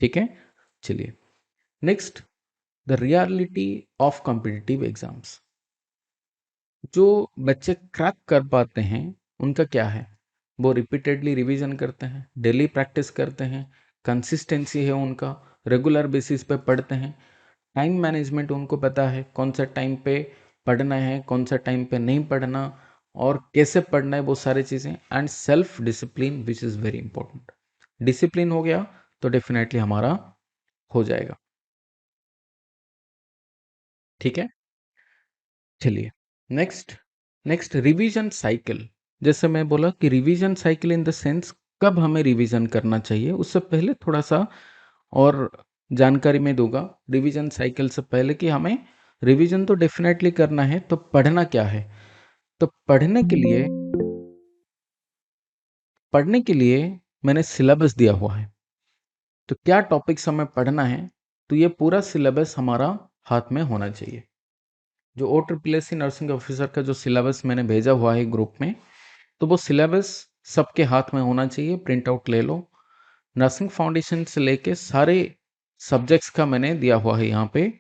ठीक है। चलिए next, the reality of competitive exams. जो बच्चे क्रैक कर पाते हैं उनका क्या है, वो रिपीटेडली रिवीजन करते हैं, डेली प्रैक्टिस करते हैं, कंसिस्टेंसी है उनका, रेगुलर बेसिस पे पढ़ते हैं, टाइम मैनेजमेंट उनको पता है, कौन सा टाइम पे पढ़ना है, कौन सा टाइम पे नहीं पढ़ना, और कैसे पढ़ना है, वो सारी चीज़ें, and self discipline which is very important. Discipline हो गया तो डेफिनेटली हमारा हो जाएगा, ठीक है। चलिए नेक्स्ट रिवीजन साइकिल। जैसे मैं बोला कि revision cycle in the sense कब हमें रिवीजन करना चाहिए, उससे पहले थोड़ा सा और जानकारी मैं दूंगा रिवीजन साइकिल से पहले, कि हमें रिवीजन तो डेफिनेटली करना है, तो पढ़ना क्या है। तो पढ़ने के लिए मैंने सिलेबस दिया हुआ है, तो क्या टॉपिक्स हमें पढ़ना है, तो ये पूरा सिलेबस हमारा हाथ में होना चाहिए। जो O triple S C nursing officer का जो सिलेबस मैंने भेजा हुआ है ग्रुप में, तो वो सिलेबस सबके हाथ में होना चाहिए, प्रिंट आउट ले लो। नर्सिंग फाउंडेशन से लेके सारे सब्जेक्ट्स का मैंने दिया हुआ है यहाँ पे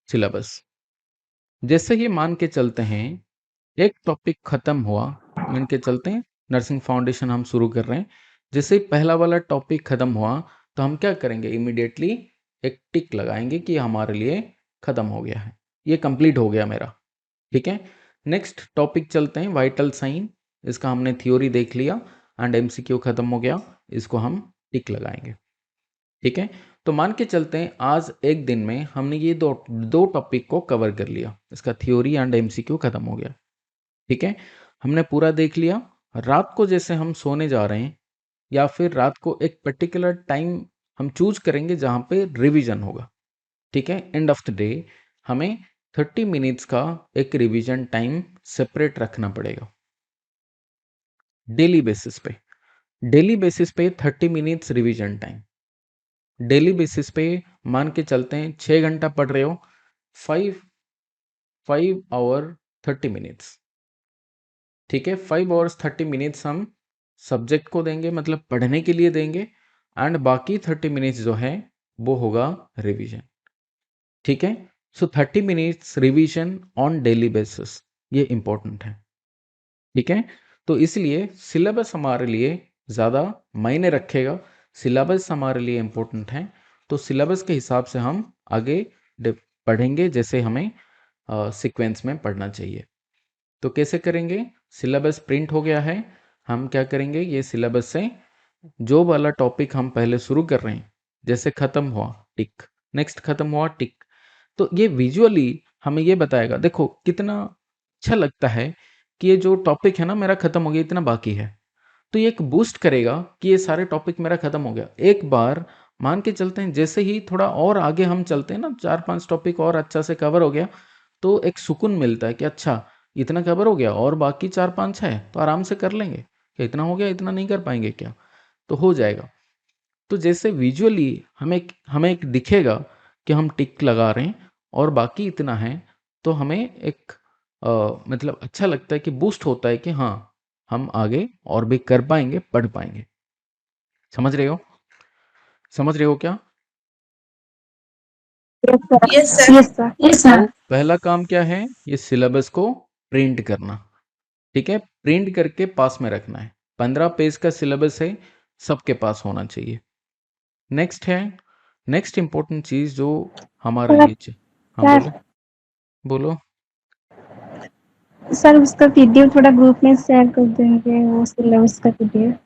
सिलेबस। जैसे ही मान के चलते हैं एक टॉपिक खत्म हुआ, मान के चलते हैं नर्सिंग फाउंडेशन हम शुरू कर रहे हैं, जैसे ही पहला वाला टॉपिक खत्म हुआ, तो हम क्या करेंगे, इमीडिएटली एक टिक लगाएंगे कि हमारे लिए खत्म हो गया है, ये कंप्लीट हो गया मेरा, ठीक है। नेक्स्ट टॉपिक चलते हैं, वाइटल साइन। इसका हमने थ्योरी देख लिया एंड एमसीक्यू खत्म हो गया, इसको हम टिक लगाएंगे। ठीक है, तो मान के चलते हैं आज एक दिन में हमने ये दो टॉपिक को कवर कर लिया, इसका थ्योरी एंड एमसीक्यू खत्म हो गया। ठीक है, हमने पूरा देख लिया। रात को जैसे हम सोने जा रहे हैं या फिर रात को एक पर्टिकुलर टाइम हम चूज करेंगे जहां पे रिवीजन होगा। ठीक है, एंड ऑफ द डे हमें 30 मिनट्स का एक रिवीजन टाइम सेपरेट रखना पड़ेगा डेली बेसिस पे। डेली बेसिस पे 30 minutes revision time. Daily basis पे मान के चलते हैं 6 घंटा पढ़ रहे हो, 5 आवर 30 मिनट्स। ठीक है, 5 आवर्स 30 मिनट्स हम सब्जेक्ट को देंगे, मतलब पढ़ने के लिए देंगे, एंड बाकी 30 मिनट्स जो है वो होगा रिवीजन। ठीक है, सो 30 minutes revision on daily basis, ये इंपॉर्टेंट है। ठीक है, तो इसलिए सिलेबस हमारे लिए ज़्यादा मायने रखेगा, सिलेबस हमारे लिए इम्पोर्टेंट है, तो सिलेबस के हिसाब से हम आगे पढ़ेंगे जैसे हमें सीक्वेंस में पढ़ना चाहिए। तो कैसे करेंगे, सिलेबस प्रिंट हो गया है, हम क्या करेंगे, ये सिलेबस से जो वाला टॉपिक हम पहले शुरू कर रहे हैं, जैसे खत्म हुआ टिक, नेक्स्ट खत्म हुआ टिक, तो ये विजुअली हमें ये बताएगा। देखो कितना अच्छा लगता है कि ये जो टॉपिक है ना मेरा खत्म हो गया, इतना बाकी है, तो ये एक बूस्ट करेगा कि ये सारे टॉपिक मेरा खत्म हो गया। एक बार मान के चलते हैं जैसे ही थोड़ा और आगे हम चलते हैं ना, 4-5 टॉपिक और अच्छा से कवर हो गया, तो एक सुकून मिलता है कि अच्छा इतना कवर हो गया और बाकी 4-5 है तो आराम से कर लेंगे, क्या इतना हो गया, इतना नहीं कर पाएंगे क्या, तो हो जाएगा। तो जैसे विजुअली हमें एक दिखेगा कि हम टिक लगा रहे हैं और बाकी इतना है, तो हमें एक मतलब अच्छा लगता है कि बूस्ट होता है कि हाँ हम आगे और भी कर पाएंगे, पढ़ पाएंगे। समझ रहे हो, समझ रहे हो क्या? Yes sir. Yes sir. Yes तो सर। पहला काम क्या है, ये सिलेबस को प्रिंट करना। ठीक है, प्रिंट करके पास में रखना है। 15 पेज का सिलेबस है, सबके पास होना चाहिए। नेक्स्ट है, नेक्स्ट इंपॉर्टेंट चीज जो हमारे सर, लिए हाँ बोलो बोलो। सर उसका पीडीएफ थोड़ा ग्रुप में शेयर कर देंगे, वो सिलेबस का पीडीएफ।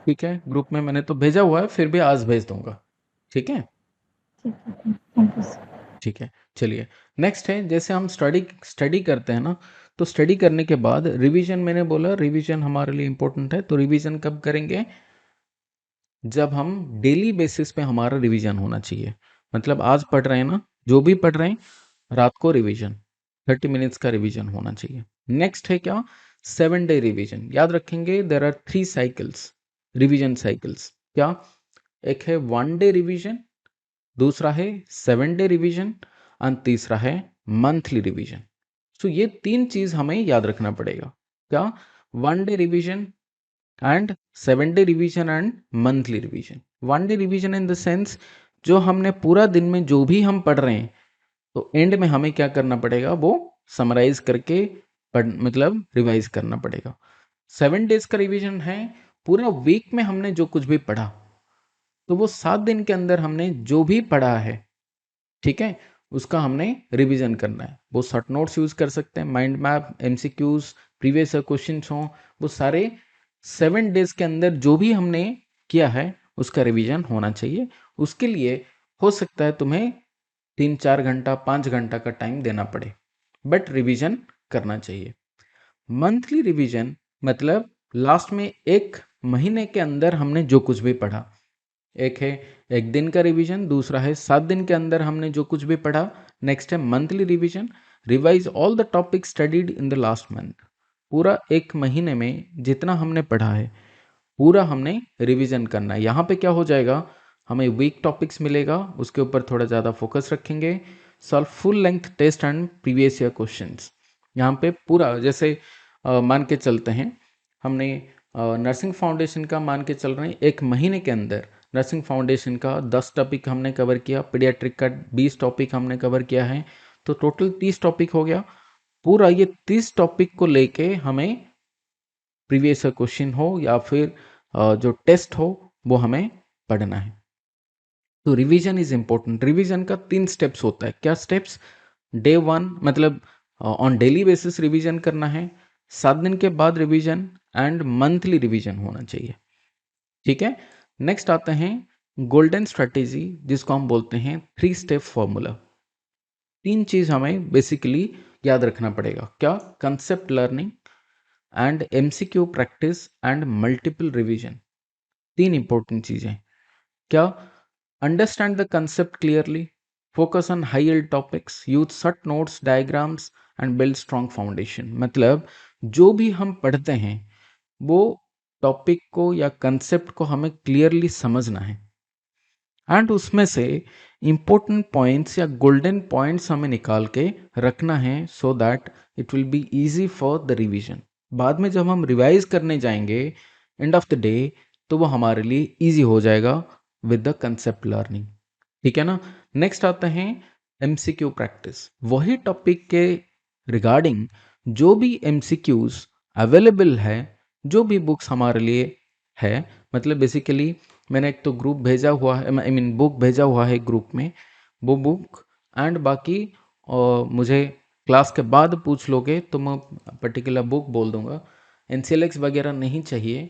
ठीक है, ग्रुप में मैंने तो भेजा हुआ है, फिर भी आज भेज दूंगा। ठीक है, थैंक यू सर। ठीक है, चलिए नेक्स्ट है, जैसे हम स्टडी करते हैं ना, तो स्टडी करने के बाद रिवीजन, मैंने बोला रिवीजन हमारे लिए इंपॉर्टेंट है, तो रिवीजन कब करेंगे, जब हम डेली बेसिस पे हमारा रिवीजन होना चाहिए। मतलब आज पढ़ रहे हैं ना, जो भी पढ़ रहे हैं, रात को रिवीजन 30 मिनट्स का रिवीजन होना चाहिए। नेक्स्ट है क्या, 7 डे रिवीजन। याद रखेंगे there are 3 cycles, revision cycles. क्या, एक है 1 डे रिवीजन, दूसरा है 7 डे रिवीजन, और तीसरा है मंथली रिवीजन। तो ये 3 चीज हमें याद रखना पड़ेगा। क्या, 1 day revision and 7 day revision and monthly revision. 1 day revision in the sense जो हमने पूरा दिन में जो भी हम पढ़ रहे हैं, तो एंड में हमें क्या करना पड़ेगा, वो समराइज करके मतलब रिवाइज करना पड़ेगा। 7 डेज का रिवीजन है, पूरा वीक में हमने जो कुछ भी पढ़ा, तो वो 7 दिन के अंदर हमने जो भी पढ़ा है, ठीक है, उसका हमने रिवीजन करना है। वो शॉर्ट नोट्स यूज कर सकते हैं, mind map, MCQs, previous question हो, वो सारे 7 डेज के अंदर जो भी हमने किया है उसका रिवीजन होना चाहिए। उसके लिए हो सकता है तुम्हें 3-4 घंटा 5 घंटा का टाइम देना पड़े, बट रिवीजन करना चाहिए। मंथली रिवीजन मतलब लास्ट में एक महीने के अंदर हमने जो कुछ भी पढ़ा, एक है एक दिन का रिवीजन, दूसरा है 7 दिन के अंदर हमने जो कुछ भी पढ़ा, नेक्स्ट है monthly revision, revise all the topic studied in the last month. पूरा एक महीने में जितना हमने पढ़ा है पूरा हमने रिवीजन करना है। यहाँ पे क्या हो जाएगा, हमें वीक टॉपिक्स मिलेगा, उसके ऊपर थोड़ा ज़्यादा फोकस रखेंगे, solve full length test and previous year questions. यहाँ पे पूरा जैसे मान के चलते हैं, हमने नर्सिंग फाउंडेशन का मान के चल रहे हैं, एक महीने के अंदर नर्सिंग फाउंडेशन का 10 टॉपिक हमने कवर किया, पीडियाट्रिक का 20 टॉपिक हमने कवर किया है, तो टोटल 30 टॉपिक हो गया। पूरा ये 30 टॉपिक को लेके हमें प्रीवियस क्वेश्चन हो या फिर जो टेस्ट हो वो हमें पढ़ना है। तो रिवीजन इज इंपॉर्टेंट। रिवीजन का 3 स्टेप्स होता है। क्या स्टेप्स, डे 1 मतलब ऑन डेली बेसिस रिवीजन करना है, 7 दिन के बाद रिवीजन एंड मंथली रिवीजन होना चाहिए। ठीक है, नेक्स्ट आते हैं गोल्डन स्ट्रेटेजी, जिसको हम बोलते हैं 3 स्टेप फॉर्मूला। 3 चीज हमें बेसिकली याद रखना पड़ेगा। क्या? Concept learning and MCQ practice and multiple revision. 3 important चीजें। क्या? Understand the concept clearly, focus on high yield topics, use short notes, diagrams and build strong foundation. मतलब जो भी हम पढ़ते हैं वो टॉपिक को या कंसेप्ट को हमें क्लियरली समझना है एंड उसमें से इंपॉर्टेंट पॉइंट्स या गोल्डन पॉइंट्स हमें निकाल के रखना है so that it will be easy for the revision. बाद में जब हम रिवाइज करने जाएंगे एंड ऑफ द डे तो वो हमारे लिए इजी हो जाएगा विद द कंसेप्ट लर्निंग। ठीक है ना। नेक्स्ट आते हैं एमसीक्यू प्रैक्टिस। वही टॉपिक के रिगार्डिंग जो भी एमसीक्यूज अवेलेबल है, जो भी बुक्स हमारे लिए है, मतलब बेसिकली मैंने एक तो ग्रुप भेजा हुआ है, आई मीन बुक भेजा हुआ है ग्रुप में, वो बुक एंड बाकी मुझे क्लास के बाद पूछ लोगे तो मैं पर्टिकुलर बुक बोल दूंगा। एनसीएलएक्स वगैरह नहीं चाहिए।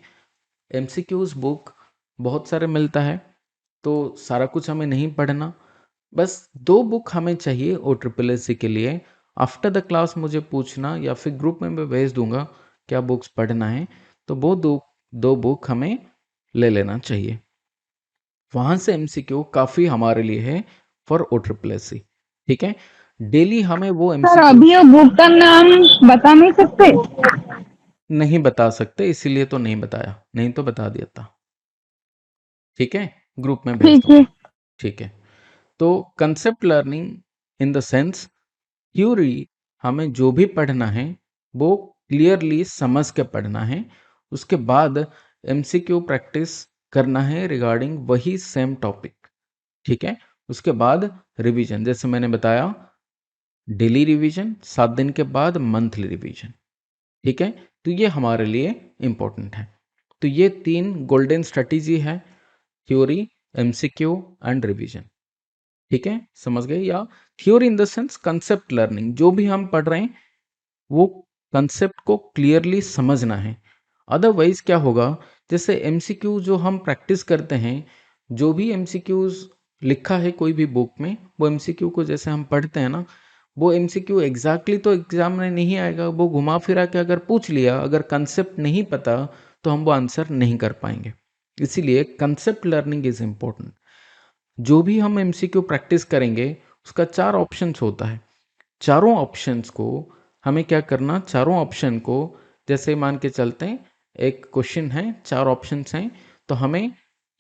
एमसीक्यूज बुक बहुत सारे मिलता है तो सारा कुछ हमें नहीं पढ़ना, बस 2 बुक हमें चाहिए ओ ट्रिपल एस सी के लिए। आफ्टर द क्लास मुझे पूछना या फिर ग्रुप में मैं भेज दूंगा क्या बुक्स पढ़ना है, तो वो दो बुक हमें ले लेना चाहिए। वहां से एमसीक्यू काफी हमारे लिए है for O triple S C. ठीक है, डेली हमें वो सर एमसीक्यू अभी वो बुक का नाम बता नहीं सकते? नहीं बता सकते, इसीलिए तो नहीं बताया, नहीं तो बता दिया था। ठीक है, ग्रुप में भेज ठीक दूंगा। है। ठीक है, तो concept learning in the sense theory, हमें जो भी पढ़ना है वो क्लियरली समझ के पढ़ना है। उसके बाद एमसीक्यू प्रैक्टिस करना है रिगार्डिंग वही सेम टॉपिक। ठीक है, उसके बाद रिवीजन, जैसे मैंने बताया डेली रिवीजन, 7 दिन के बाद मंथली रिवीजन। ठीक है, तो ये हमारे लिए इंपॉर्टेंट है। तो ये 3 गोल्डन स्ट्रेटेजी है, थ्योरी, एमसीक्यू एंड रिवीजन। ठीक है, समझ गए? या theory in the sense concept learning, जो भी हम पढ़ रहे हैं वो कंसेप्ट को क्लियरली समझना है। अदरवाइज क्या होगा, जैसे एमसीक्यू जो हम प्रैक्टिस करते हैं, जो भी एमसीक्यूज लिखा है कोई भी बुक में, वो एमसीक्यू को जैसे हम पढ़ते हैं ना, वो एमसीक्यू एग्जैक्टली तो एग्जाम में नहीं आएगा। वो घुमा फिरा के अगर पूछ लिया, अगर कंसेप्ट नहीं पता तो हम वो आंसर नहीं कर पाएंगे। इसीलिए कंसेप्ट लर्निंग इज इम्पोर्टेंट। जो भी हम एमसीक्यू प्रैक्टिस करेंगे उसका 4 ऑप्शंस होता है। चारों ऑप्शंस को हमें क्या करना, चारों ऑप्शन को जैसे मान के चलते हैं एक क्वेश्चन है, 4 ऑप्शंस हैं, तो हमें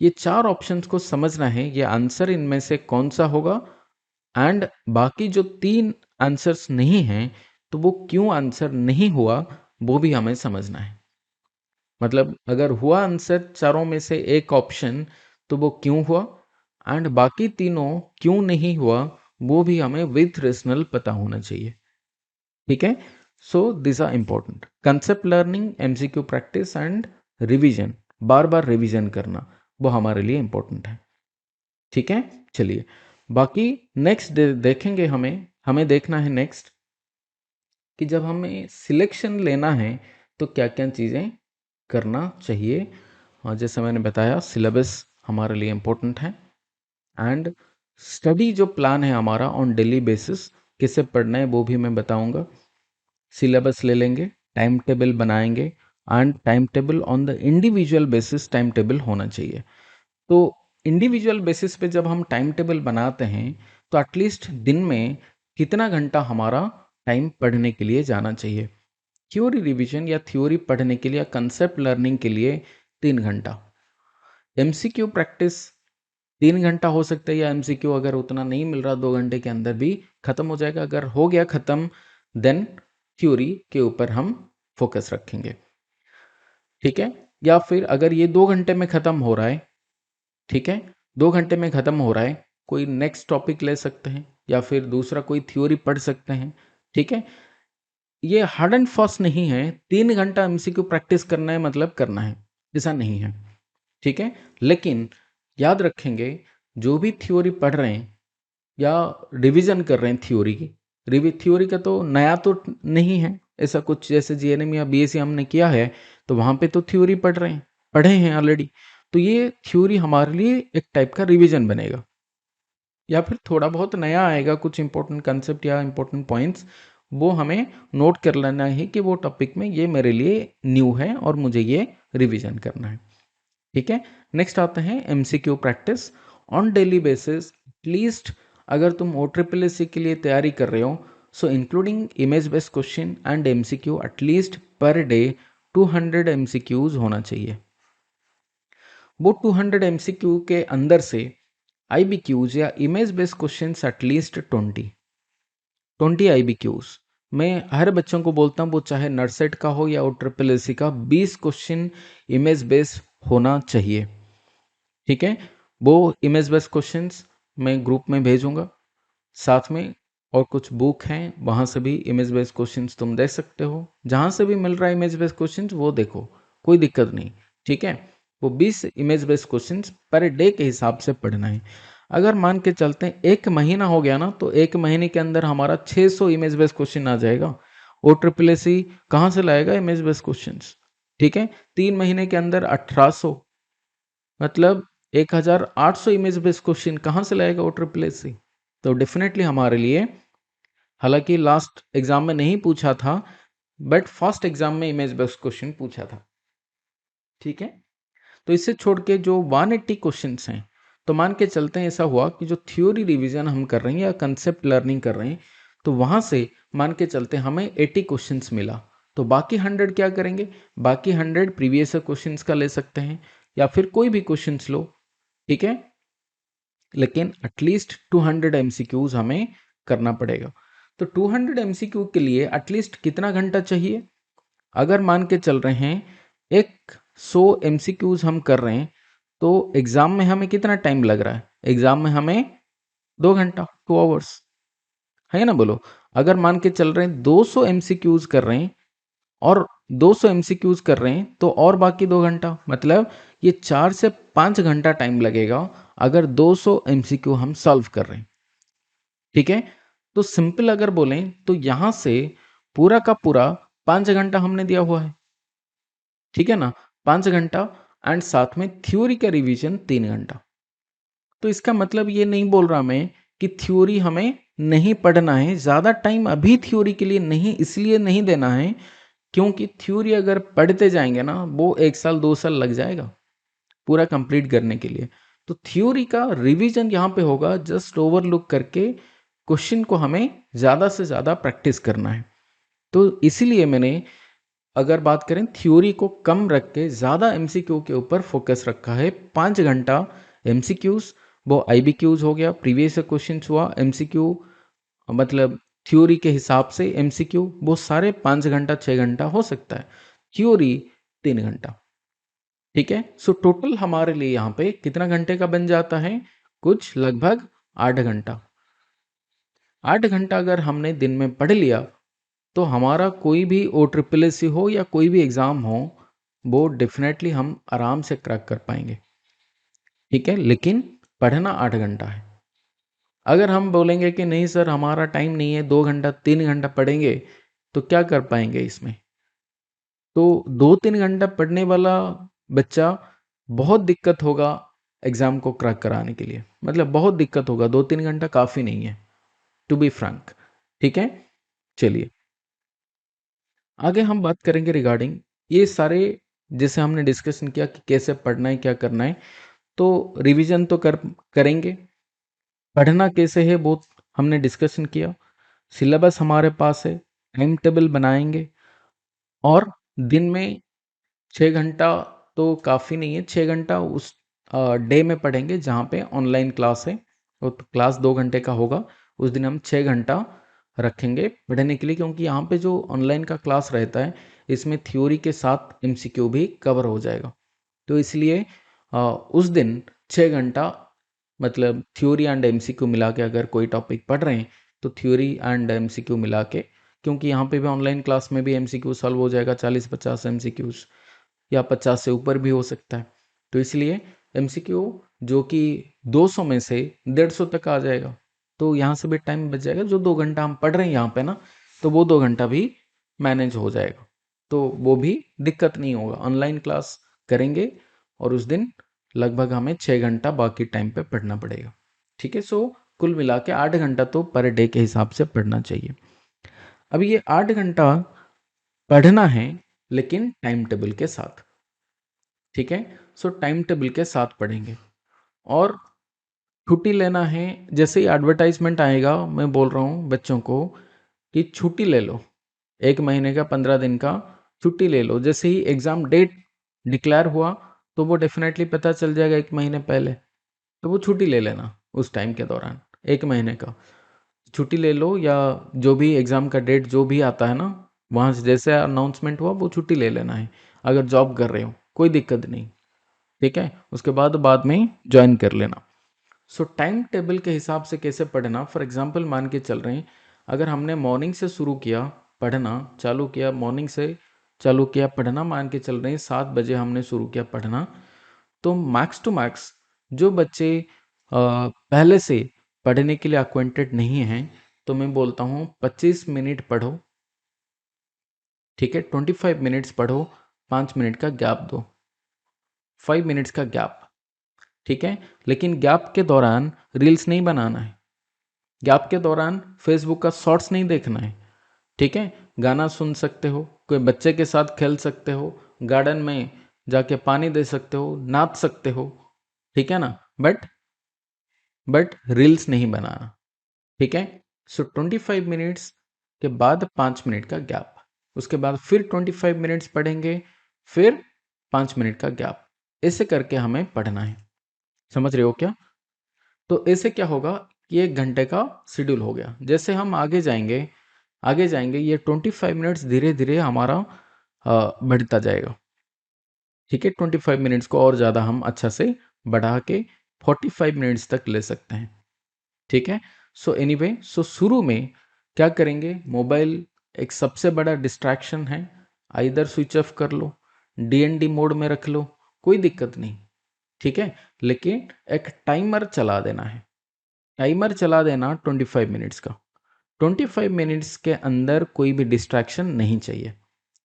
ये 4 ऑप्शंस को समझना है ये आंसर इनमें से कौन सा होगा एंड बाकी जो 3 आंसर्स नहीं हैं तो वो क्यों आंसर नहीं हुआ वो भी हमें समझना है। मतलब अगर हुआ आंसर चारों में से एक ऑप्शन तो वो क्यों हुआ एंड बाकी तीनों क्यों नहीं हुआ वो भी हमें विथ रीजनल पता होना चाहिए। ठीक है, so this are important. Concept learning, MCQ practice and revision, बार बार रिवीजन करना वो हमारे लिए इंपॉर्टेंट है। ठीक है, चलिए बाकी नेक्स्ट देखेंगे। हमें देखना है नेक्स्ट कि जब हमें सिलेक्शन लेना है तो क्या क्या चीज़ें करना चाहिए। और जैसे मैंने बताया सिलेबस हमारे लिए इम्पोर्टेंट है एंड स्टडी जो प्लान है हमारा ऑन डेली बेसिस किसे पढ़ना है वो भी मैं बताऊंगा। सिलेबस ले लेंगे, टाइम टेबल बनाएंगे and time table on the individual basis time table होना चाहिए। तो इंडिविजुअल बेसिस पे जब हम टाइम टेबल बनाते हैं तो एटलीस्ट दिन में कितना घंटा हमारा टाइम पढ़ने के लिए जाना चाहिए। थ्योरी रिवीजन या थ्योरी पढ़ने के लिए या कंसेप्ट लर्निंग के लिए 3 घंटा। एमसीक्यू प्रैक्टिस 3 घंटा हो सकता है, या एमसीक्यू अगर उतना नहीं मिल रहा 2 घंटे के अंदर भी खत्म हो जाएगा। अगर हो गया खत्म देन थ्योरी के ऊपर हम फोकस रखेंगे। ठीक है, या फिर अगर ये 2 घंटे में खत्म हो रहा है, ठीक है 2 घंटे में खत्म हो रहा है, कोई नेक्स्ट टॉपिक ले सकते हैं या फिर दूसरा कोई थ्योरी पढ़ सकते हैं। ठीक है, ये हार्ड एंड फास्ट नहीं है 3 घंटा एमसीक्यू प्रैक्टिस करना है मतलब करना है, ऐसा नहीं है। ठीक है, लेकिन याद रखेंगे जो भी थ्योरी पढ़ रहे हैं या रिवीजन कर रहे हैं थ्योरी की, थ्योरी का तो नया तो नहीं है ऐसा कुछ, जैसे जीएनएम या बीएससी हमने किया है तो वहाँ पे तो थ्योरी पढ़े हैं ऑलरेडी। तो ये थ्योरी हमारे लिए एक टाइप का रिवीजन बनेगा, या फिर थोड़ा बहुत नया आएगा, कुछ इंपॉर्टेंट कंसेप्ट या इंपॉर्टेंट पॉइंट्स वो हमें नोट कर लेना है कि वो टॉपिक में ये मेरे लिए न्यू है और मुझे ये रिवीजन करना है। ठीक है, नेक्स्ट आते हैं MCQ practice on daily basis. At least अगर तुम OSSC के लिए तैयारी कर रहे हो, सो including image based question and MCQ at least per day 200 MCQs होना चाहिए। वो 200 एमसीक्यू के अंदर से IBQs या image based question at least 20 IBQs। मैं हर बच्चों को बोलता हूँ, वो चाहे नर्सेट का हो या OSSC का, 20 क्वेश्चन इमेज बेस्ड होना चाहिए। ठीक है, वो इमेज बेस्ड क्वेश्चंस मैं ग्रुप में भेजूंगा, साथ में और कुछ बुक हैं वहाँ से भी इमेज बेस्ड क्वेश्चंस तुम देख सकते हो। जहाँ से भी मिल रहा है इमेज बेस्ड क्वेश्चंस वो देखो, कोई दिक्कत नहीं। ठीक है, वो 20 image based questions per day के हिसाब से पढ़ना है। अगर मान के चलते हैं 1 महीना हो गया ना, तो 1 महीने के अंदर हमारा 600 इमेज बेस्ड क्वेश्चन आ जाएगा। OSSC कहाँ से लाएगा इमेज बेस्ड क्वेश्चंस? ठीक है, 3 महीने के अंदर 1800, मतलब 1800 इमेज बेस्ड क्वेश्चन कहाँ से लाएगा OSSC? तो डेफिनेटली हमारे लिए, हालांकि लास्ट एग्जाम में नहीं पूछा था, बट फर्स्ट एग्जाम में इमेज बेस्ड क्वेश्चन पूछा था। ठीक है, तो इससे छोड़ के जो 180 क्वेश्चंस हैं, तो मान के चलते हैं ऐसा हुआ कि जो थ्योरी रिवीजन हम कर रहे हैं या कंसेप्ट लर्निंग कर रहे हैं, तो वहां से मान के चलते हमें 80 क्वेश्चंस मिला, तो बाकी 100 क्या करेंगे? बाकी 100 प्रीवियस क्वेश्चंस का ले सकते हैं या फिर कोई भी क्वेश्चंस लो। ठीक है, लेकिन एटलीस्ट 200 एमसीक्यूज हमें करना पड़ेगा। तो 200 एमसीक्यू के लिए एटलीस्ट कितना घंटा चाहिए? अगर मान के चल रहे हैं 100 एमसीक्यूज हम कर रहे हैं, तो एग्जाम में हमें कितना टाइम लग रहा है? एग्जाम में हमें 2 घंटा, 2 आवर्स, है ना? बोलो, अगर मान के चल रहे हैं 200 एमसीक्यूज कर रहे हैं और 200 एमसीक्यूज कर रहे हैं, तो और बाकी 2 घंटा, मतलब ये 4 से 5 घंटा टाइम लगेगा अगर 200 एमसीक्यू हम सॉल्व कर रहे हैं। ठीक है, तो सिंपल अगर बोलें तो यहां से पूरा का पूरा 5 घंटा हमने दिया हुआ है। ठीक है ना, 5 घंटा, एंड साथ में थ्योरी का रिवीजन 3 घंटा। तो इसका मतलब ये नहीं बोल रहा मैं कि थ्योरी हमें नहीं पढ़ना है, ज्यादा टाइम अभी थ्योरी के लिए नहीं इसलिए नहीं देना है क्योंकि थ्योरी अगर पढ़ते जाएंगे ना, वो 1 साल 2 साल लग जाएगा पूरा कंप्लीट करने के लिए। तो थ्योरी का रिवीजन यहाँ पे होगा, जस्ट ओवरलुक करके क्वेश्चन को हमें ज़्यादा से ज़्यादा प्रैक्टिस करना है। तो इसीलिए मैंने, अगर बात करें, थ्योरी को कम रख के ज़्यादा एमसीक्यू के ऊपर फोकस रखा है। 5 घंटा एमसीक्यूज, वो IBQs हो गया, प्रीवियस क्वेश्चन हुआ, एमसीक्यू मतलब थ्योरी के हिसाब से एमसीक्यू, वो सारे 5 घंटा 6 घंटा हो सकता है, थ्योरी 3 घंटा। ठीक है, सो टोटल हमारे लिए यहाँ पे कितना घंटे का बन जाता है? कुछ लगभग 8 घंटा। 8 घंटा अगर हमने दिन में पढ़ लिया तो हमारा कोई भी OSSC हो या कोई भी एग्ज़ाम हो, वो डेफिनेटली हम आराम से क्रैक कर पाएंगे। ठीक है, लेकिन पढ़ना 8 घंटा है। अगर हम बोलेंगे कि नहीं सर हमारा टाइम नहीं है, 2 घंटा 3 घंटा पढ़ेंगे, तो क्या कर पाएंगे इसमें? तो 2-3 घंटा पढ़ने वाला बच्चा बहुत दिक्कत होगा एग्ज़ाम को क्रैक कराने के लिए, मतलब बहुत दिक्कत होगा, 2-3 घंटा काफ़ी नहीं है, टू बी फ्रैंक। ठीक है, चलिए आगे हम बात करेंगे रिगार्डिंग ये सारे, जैसे हमने डिस्कशन किया कि कैसे पढ़ना है, क्या करना है, तो रिवीजन तो करेंगे, पढ़ना कैसे है वो हमने डिस्कशन किया, सिलेबस हमारे पास है, टाइम टेबल बनाएंगे, और दिन में 6 घंटा तो काफ़ी नहीं है, 6 घंटा उस डे में पढ़ेंगे जहाँ पे ऑनलाइन क्लास है, वो तो क्लास 2 घंटे का होगा, उस दिन हम 6 घंटा रखेंगे पढ़ने के लिए, क्योंकि यहाँ पे जो ऑनलाइन का क्लास रहता है इसमें थ्योरी के साथ MCQ भी कवर हो जाएगा। तो इसलिए उस दिन 6 घंटा, मतलब थ्योरी एंड MCQ मिला के अगर कोई टॉपिक पढ़ रहे हैं तो थ्योरी एंड MCQ मिला के, क्योंकि यहाँ पे भी ऑनलाइन क्लास में भी MCQ सॉल्व हो जाएगा, 40-50 MCQs या 50 से ऊपर भी हो सकता है। तो इसलिए MCQ जो कि 200 में से 150 तक आ जाएगा, तो यहाँ से भी टाइम बच जाएगा। जो 2 घंटा हम पढ़ रहे हैं यहाँ पे ना, तो वो 2 घंटा भी मैनेज हो जाएगा, तो वो भी दिक्कत नहीं होगा। ऑनलाइन क्लास करेंगे और उस दिन लगभग हमें 6 घंटा बाकी टाइम पे पढ़ना पड़ेगा। ठीक है, सो कुल मिला के 8 घंटा तो पर डे के हिसाब से पढ़ना चाहिए। अब ये 8 घंटा पढ़ना है लेकिन टाइम टेबल के साथ। ठीक है, सो टाइम टेबल के साथ पढ़ेंगे। और छुट्टी लेना है, जैसे ही एडवर्टाइजमेंट आएगा मैं बोल रहा हूँ बच्चों को कि छुट्टी ले लो, 1 महीने का 15 दिन का छुट्टी ले लो। जैसे ही एग्जाम डेट डिक्लेयर हुआ तो वो डेफिनेटली पता चल जाएगा 1 महीने पहले, तो वो छुट्टी ले लेना उस टाइम के दौरान। 1 महीने का छुट्टी ले लो, या जो भी एग्ज़ाम का डेट जो भी आता है ना, वहाँ से जैसे अनाउंसमेंट हुआ वो छुट्टी ले लेना है। अगर जॉब कर रहे हो कोई दिक्कत नहीं, ठीक है, उसके बाद में ज्वाइन कर लेना। सो टाइम टेबल के हिसाब से कैसे पढ़ना, फॉर एग्जांपल मान के चल रहे हैं, अगर हमने मॉर्निंग से शुरू किया पढ़ना, चालू किया मॉर्निंग से चालू किया पढ़ना, मान के चल रहे हैं 7 बजे हमने शुरू किया पढ़ना, तो मैक्स टू मैक्स जो बच्चे पहले से पढ़ने के लिए अक्वेंटेड नहीं हैं, तो मैं बोलता हूँ 25 मिनट पढ़ो। ठीक है, 25 मिनट्स पढ़ो, 5 मिनट का गैप दो, 5 मिनट्स का गैप। ठीक है, लेकिन गैप के दौरान रील्स नहीं बनाना है, गैप के दौरान फेसबुक का शॉर्ट्स नहीं देखना है। ठीक है, गाना सुन सकते हो, कोई बच्चे के साथ खेल सकते हो, गार्डन में जाके पानी दे सकते हो, नाच सकते हो, ठीक है ना, बट रील्स नहीं बनाना। ठीक है, सो 25 मिनट्स के बाद 5 मिनट का गैप, उसके बाद फिर 25 मिनट्स पढ़ेंगे, फिर 5 मिनट का गैप, ऐसे करके हमें पढ़ना है। समझ रहे हो क्या? तो ऐसे क्या होगा कि 1 घंटे का शेड्यूल हो गया। जैसे हम आगे जाएंगे ये 25 मिनट्स धीरे धीरे हमारा बढ़ता जाएगा। ठीक है, 25 मिनट्स को और ज़्यादा हम अच्छा से बढ़ा के 45 मिनट्स तक ले सकते हैं। ठीक है, सो एनीवे, सो शुरू में क्या करेंगे, मोबाइल एक सबसे बड़ा डिस्ट्रैक्शन है, आइदर स्विच ऑफ कर लो, डीएनडी मोड में रख लो, कोई दिक्कत नहीं। ठीक है, लेकिन एक टाइमर चला देना है, टाइमर चला देना 25 मिनट्स का। 25 मिनट्स के अंदर कोई भी डिस्ट्रैक्शन नहीं चाहिए।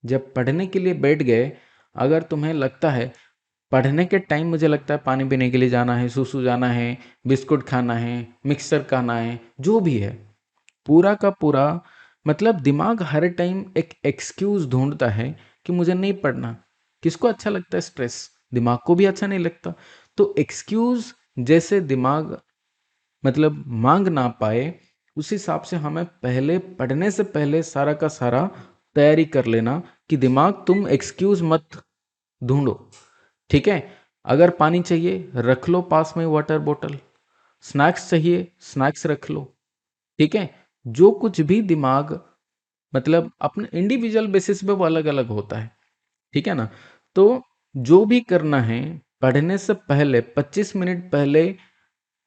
जब पढ़ने के लिए बैठ गए, अगर तुम्हें लगता है पढ़ने के टाइम मुझे लगता है पानी पीने के लिए जाना है, सूसू जाना है, बिस्कुट खाना है, मिक्सर खाना है, जो भी है, पूरा का पूरा मतलब दिमाग हर टाइम एक एक्सक्यूज ढूंढता है कि मुझे नहीं पढ़ना। किसको अच्छा लगता है स्ट्रेस? दिमाग को भी अच्छा नहीं लगता। तो एक्सक्यूज जैसे दिमाग मतलब मांग ना पाए, उस हिसाब से हमें पहले पढ़ने से पहले सारा का सारा तैयारी कर लेना कि दिमाग तुम एक्सक्यूज मत ढूंढो। ठीक है, अगर पानी चाहिए रख लो पास में वाटर बोतल, स्नैक्स चाहिए स्नैक्स रख लो। ठीक है, जो कुछ भी दिमाग मतलब अपने इंडिविजुअल बेसिस पे वो अलग अलग होता है। ठीक है ना, तो जो भी करना है पढ़ने से पहले 25 मिनट पहले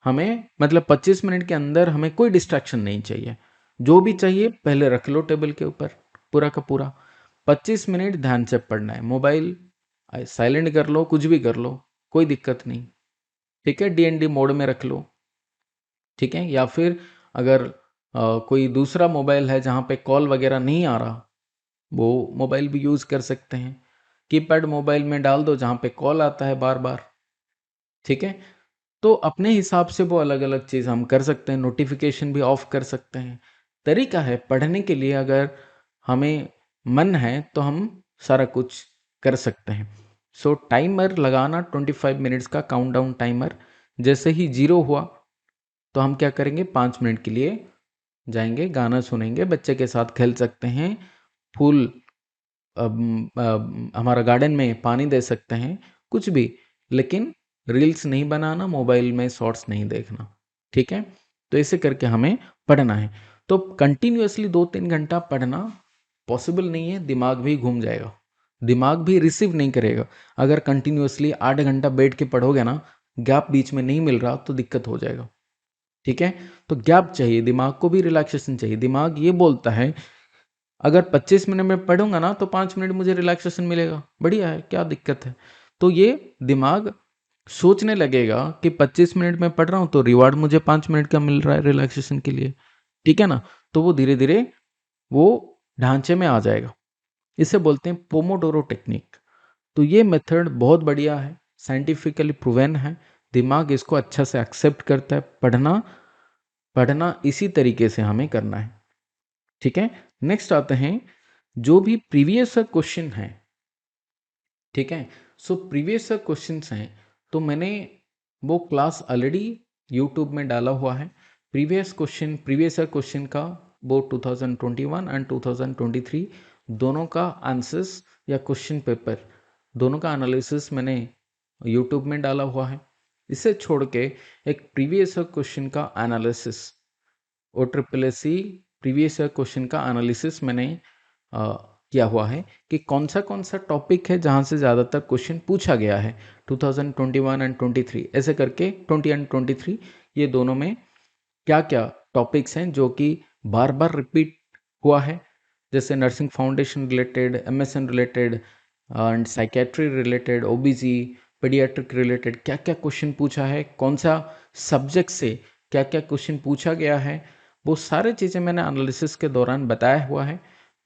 हमें मतलब 25 मिनट के अंदर हमें कोई डिस्ट्रैक्शन नहीं चाहिए। जो भी चाहिए पहले रख लो टेबल के ऊपर, पूरा का पूरा 25 मिनट ध्यान से पढ़ना है। मोबाइल साइलेंट कर लो, कुछ भी कर लो, कोई दिक्कत नहीं। ठीक है, डीएनडी मोड में रख लो। ठीक है, या फिर अगर कोई दूसरा मोबाइल है जहाँ पे कॉल वगैरह नहीं आ रहा, वो मोबाइल भी यूज़ कर सकते हैं। कीपैड मोबाइल में डाल दो जहाँ पे कॉल आता है बार बार। ठीक है, तो अपने हिसाब से वो अलग अलग चीज़ हम कर सकते हैं, नोटिफिकेशन भी ऑफ कर सकते हैं। तरीका है पढ़ने के लिए, अगर हमें मन है तो हम सारा कुछ कर सकते हैं। सो टाइमर लगाना 25 मिनट्स का काउंटडाउन टाइमर, जैसे ही 0 हुआ तो हम क्या करेंगे, 5 मिनट के लिए जाएंगे, गाना सुनेंगे, बच्चे के साथ खेल सकते हैं, फूल हमारा गार्डन में पानी दे सकते हैं, कुछ भी, लेकिन रील्स नहीं बनाना, मोबाइल में शॉर्ट्स नहीं देखना। ठीक है, तो ऐसे करके हमें पढ़ना है। तो कंटिन्यूअसली 2-3 घंटा पढ़ना पॉसिबल नहीं है, दिमाग भी घूम जाएगा, दिमाग भी रिसीव नहीं करेगा। अगर कंटिन्यूअसली 8 घंटा बैठ के पढ़ोगे ना, गैप बीच में नहीं मिल रहा तो दिक्कत हो जाएगा। ठीक है, तो गैप चाहिए, दिमाग को भी रिलैक्सेशन चाहिए। दिमाग ये बोलता है अगर 25 मिनट में पढ़ूंगा ना तो 5 मिनट मुझे रिलैक्सेशन मिलेगा, बढ़िया है, क्या दिक्कत है। तो ये दिमाग सोचने लगेगा कि 25 मिनट में पढ़ रहा हूँ तो रिवार्ड मुझे 5 मिनट का मिल रहा है रिलैक्सेशन के लिए, ठीक है ना। तो वो धीरे धीरे वो ढांचे में आ जाएगा। इसे बोलते हैं पोमोडोरो टेक्निक। तो ये मेथड बहुत बढ़िया है, साइंटिफिकली प्रूवन है, दिमाग इसको अच्छा से एक्सेप्ट करता है। पढ़ना पढ़ना इसी तरीके से हमें करना है, ठीक है। नेक्स्ट आते हैं जो भी प्रीवियस क्वेश्चन है, ठीक है। सो प्रीवियस क्वेश्चंस हैं तो मैंने वो क्लास ऑलरेडी यूट्यूब में डाला हुआ है। प्रीवियस क्वेश्चन का वो 2021 एंड 2023 दोनों का आंसर्स या क्वेश्चन पेपर दोनों का एनालिसिस मैंने यूट्यूब में डाला हुआ है। इसे छोड़ के एक प्रीवियस क्वेश्चन का analysis O triple S C previous question का एनालिसिस मैंने किया हुआ है कि कौन सा टॉपिक है जहाँ से ज़्यादातर क्वेश्चन पूछा गया है 2021 एंड 23, ऐसे करके 20 एंड 23 ये दोनों में क्या क्या टॉपिक्स हैं जो कि बार बार रिपीट हुआ है, जैसे nursing foundation related, MSN related and psychiatry related, ओबीजी, paediatric related क्या क्या क्वेश्चन पूछा है, कौन सा सब्जेक्ट से क्या क्या क्वेश्चन पूछा गया है, वो सारे चीज़ें मैंने एनालिसिस के दौरान बताया हुआ है।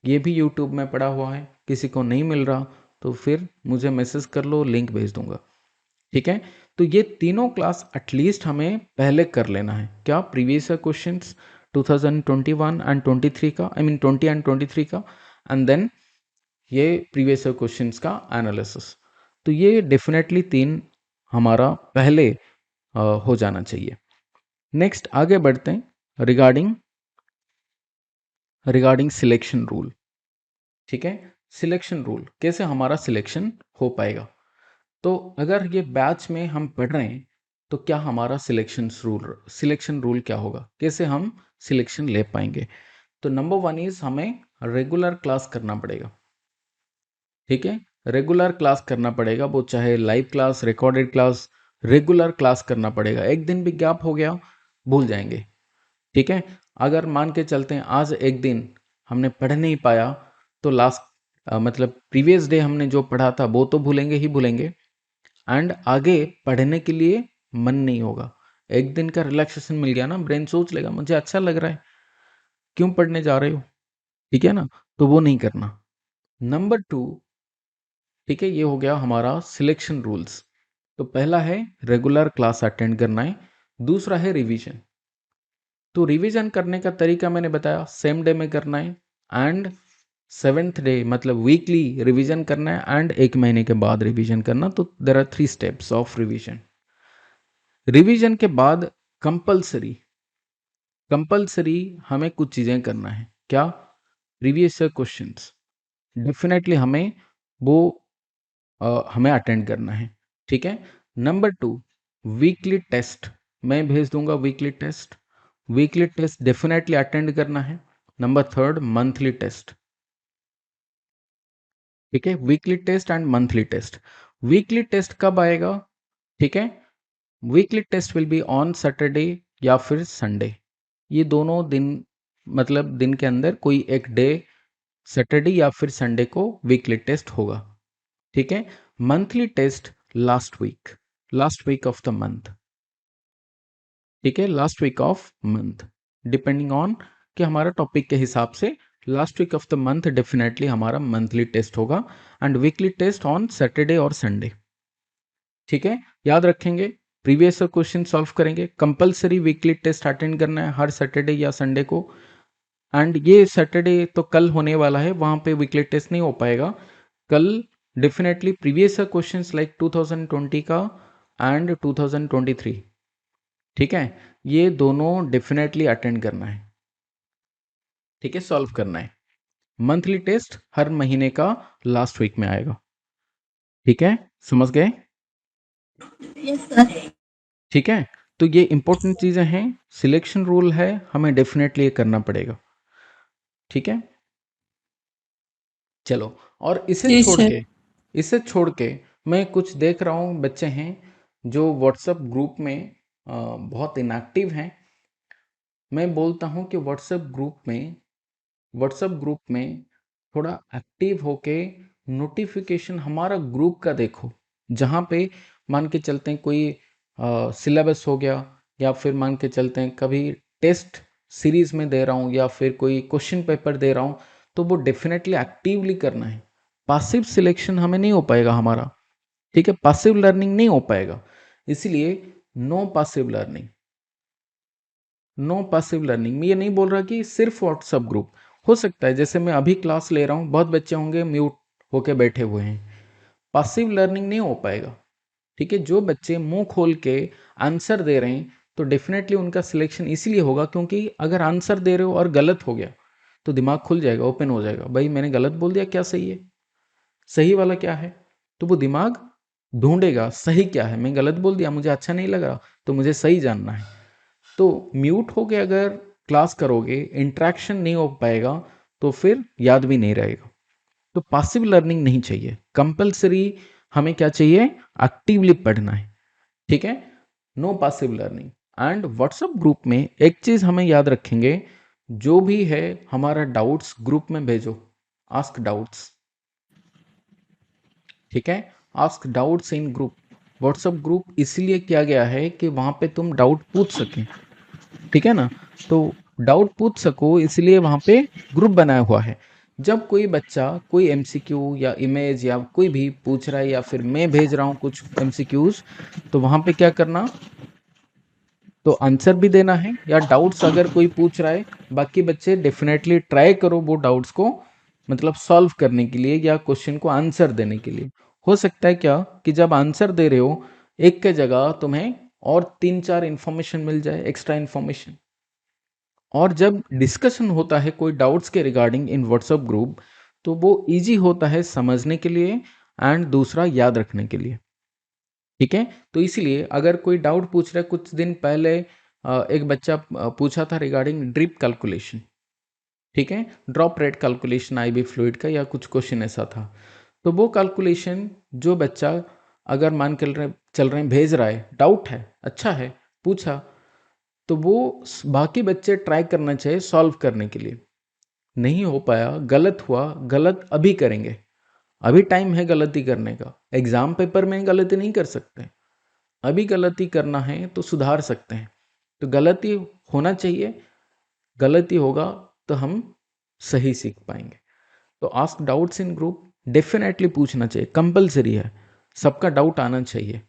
ये भी यूट्यूब में पड़ा हुआ है, किसी को नहीं मिल रहा तो फिर मुझे मैसेज कर लो, लिंक भेज दूंगा, ठीक है। तो ये तीनों क्लास एटलीस्ट हमें पहले कर लेना है। क्या प्रीवियस क्वेश्चंस 2021 एंड 23 का, आई मीन 20 एंड 23 का, एंड देन ये प्रीवियस क्वेश्चंस का एनालिसिस। तो ये डेफिनेटली 3 हमारा पहले हो जाना चाहिए। नेक्स्ट आगे बढ़ते हैं रिगार्डिंग सिलेक्शन रूल, ठीक है। सिलेक्शन रूल कैसे हमारा सिलेक्शन हो पाएगा। तो अगर ये बैच में हम पढ़ रहे हैं तो क्या हमारा सिलेक्शन रूल क्या होगा, कैसे हम सिलेक्शन ले पाएंगे। तो नंबर 1 इज हमें रेगुलर क्लास करना पड़ेगा, ठीक है। रेगुलर क्लास करना पड़ेगा, वो चाहे live class, recorded class, regular class करना पड़ेगा। एक दिन भी गैप हो गया भूल जाएंगे, ठीक है। अगर मान के चलते हैं आज एक दिन हमने पढ़ नहीं पाया तो मतलब प्रीवियस डे हमने जो पढ़ा था वो तो भूलेंगे ही भूलेंगे, एंड आगे पढ़ने के लिए मन नहीं होगा। एक दिन का रिलैक्सेशन मिल गया ना, ब्रेन सोच लेगा मुझे अच्छा लग रहा है, क्यों पढ़ने जा रहे हो, ठीक है ना। तो वो नहीं करना। नंबर 2, ठीक है, ये हो गया हमारा सिलेक्शन रूल्स। तो पहला है रेगुलर क्लास अटेंड करना है, दूसरा है रिवीजन। तो रिवीजन करने का तरीका मैंने बताया, सेम डे में करना है एंड 7th डे मतलब वीकली रिवीजन करना है एंड 1 महीने के बाद रिवीजन करना। तो there are 3 steps of revision. Revision के बाद कंपलसरी हमें कुछ चीजें करना है। क्या? प्रीवियस ईयर क्वेश्चंस डेफिनेटली हमें अटेंड करना है, ठीक है। नंबर 2, वीकली टेस्ट मैं भेज दूंगा। वीकली टेस्ट डेफिनेटली अटेंड करना है। नंबर 3, मंथली टेस्ट, ठीक है। Weekly test and monthly test. Weekly test कब आएगा, ठीक है। Weekly test will be on Saturday या फिर संडे। ये दोनों दिन मतलब दिन के अंदर कोई एक डे सैटरडे या फिर संडे को वीकली टेस्ट होगा, ठीक है। Monthly test last week of the month, ठीक है। Last week of month depending on कि हमारा टॉपिक के हिसाब से last week of the month definitely हमारा मंथली टेस्ट होगा and weekly test on Saturday और संडे, ठीक है। याद रखेंगे, प्रीवियस क्वेश्चन सॉल्व करेंगे, कंपलसरी वीकली टेस्ट अटेंड करना है हर सैटरडे या संडे को। एंड ये सैटरडे तो कल होने वाला है, वहां पे वीकली टेस्ट नहीं हो पाएगा। कल डेफिनेटली प्रीवियस क्वेश्चंस लाइक 2020 का एंड 2023, ठीक है, ये दोनों डेफिनेटली अटेंड करना है, ठीक है, सॉल्व करना है। मंथली टेस्ट हर महीने का लास्ट वीक में आएगा, ठीक है, समझ गए? Yes sir. ठीक है। तो ये इंपॉर्टेंट चीजें हैं, सिलेक्शन रूल है, हमें डेफिनेटली ये करना पड़ेगा, ठीक है। चलो, और इसे छोड़ के मैं कुछ देख रहा हूँ बच्चे हैं जो व्हाट्सएप ग्रुप में बहुत इनएक्टिव हैं। मैं बोलता हूँ कि व्हाट्सएप ग्रुप में थोड़ा एक्टिव होके नोटिफिकेशन हमारा ग्रुप का देखो, जहाँ पे मान के चलते हैं कोई सिलेबस हो गया, या फिर मान के चलते हैं कभी टेस्ट सीरीज में दे रहा हूँ या फिर कोई क्वेश्चन पेपर दे रहा हूँ, तो वो डेफिनेटली एक्टिवली करना है। पासिव सिलेक्शन हमें नहीं हो पाएगा हमारा, ठीक है, पासिव लर्निंग नहीं हो पाएगा। इसलिए no passive learning, no passive learning. मैं ये नहीं बोल रहा कि सिर्फ व्हाट्सएप ग्रुप। हो सकता है जैसे मैं अभी क्लास ले रहा हूँ, बहुत बच्चे होंगे म्यूट होके बैठे हुए हैं, पासिव लर्निंग नहीं हो पाएगा, ठीक है। जो बच्चे मुंह खोल के आंसर दे रहे हैं तो डेफिनेटली उनका सिलेक्शन इसीलिए होगा क्योंकि अगर आंसर दे रहे हो और गलत हो गया तो दिमाग खुल जाएगा, ओपन हो जाएगा, भाई मैंने गलत बोल दिया, क्या सही है, सही वाला क्या है, तो वो दिमाग ढूंढेगा सही क्या है। मैं गलत बोल दिया, मुझे अच्छा नहीं लगा, तो मुझे सही जानना है। तो म्यूट होके अगर क्लास करोगे, इंटरेक्शन नहीं हो पाएगा, तो फिर याद भी नहीं रहेगा। तो पासिव लर्निंग नहीं चाहिए, कंपलसरी हमें क्या चाहिए, एक्टिवली पढ़ना है, ठीक है। No passive learning. And WhatsApp group में एक चीज हमें याद रखेंगे, जो भी है हमारा डाउट्स ग्रुप में भेजो, आस्क डाउट्स, ठीक है, ask doubts in group. WhatsApp group इसलिए किया गया है कि वहां पे तुम डाउट पूछ सकें, ठीक है ना। तो डाउट पूछ सको इसलिए वहां पे ग्रुप बनाया हुआ है। जब कोई बच्चा कोई एमसीक्यू या इमेज या कोई भी पूछ रहा है, या फिर मैं भेज रहा हूं कुछ एमसीक्यूज, तो वहां पे क्या करना, तो आंसर भी देना है, या डाउट्स अगर कोई पूछ रहा है, बाकी बच्चे डेफिनेटली ट्राई करो वो डाउट्स को मतलब सॉल्व करने के लिए या क्वेश्चन को आंसर देने के लिए। हो सकता है क्या कि जब आंसर दे रहे हो एक के जगह तुम्हें और 3-4 इंफॉर्मेशन मिल जाए, एक्स्ट्रा इंफॉर्मेशन। और जब डिस्कशन होता है कोई डाउट्स के रिगार्डिंग इन व्हाट्सएप ग्रुप, तो वो इजी होता है समझने के लिए एंड दूसरा याद रखने के लिए, ठीक है। तो इसलिए अगर कोई डाउट पूछ रहा है, कुछ दिन पहले एक बच्चा पूछा था रिगार्डिंग ड्रिप कैलकुलेशन, ठीक है, drop rate calculation IB fluid का, या कुछ क्वेश्चन ऐसा था। तो वो कैलकुलेशन जो बच्चा अगर मान चल रहे भेज रहा है, डाउट है, अच्छा है, पूछा, तो वो बाकी बच्चे ट्राई करना चाहिए सॉल्व करने के लिए। नहीं हो पाया, गलत हुआ, गलत अभी करेंगे, अभी टाइम है गलती करने का। एग्जाम पेपर में गलती नहीं कर सकते, अभी गलती करना है तो सुधार सकते हैं। तो गलती होना चाहिए, गलती होगा तो हम सही सीख पाएंगे। तो ask doubts in group definitely पूछना चाहिए, कंपलसरी है, सबका डाउट आना चाहिए।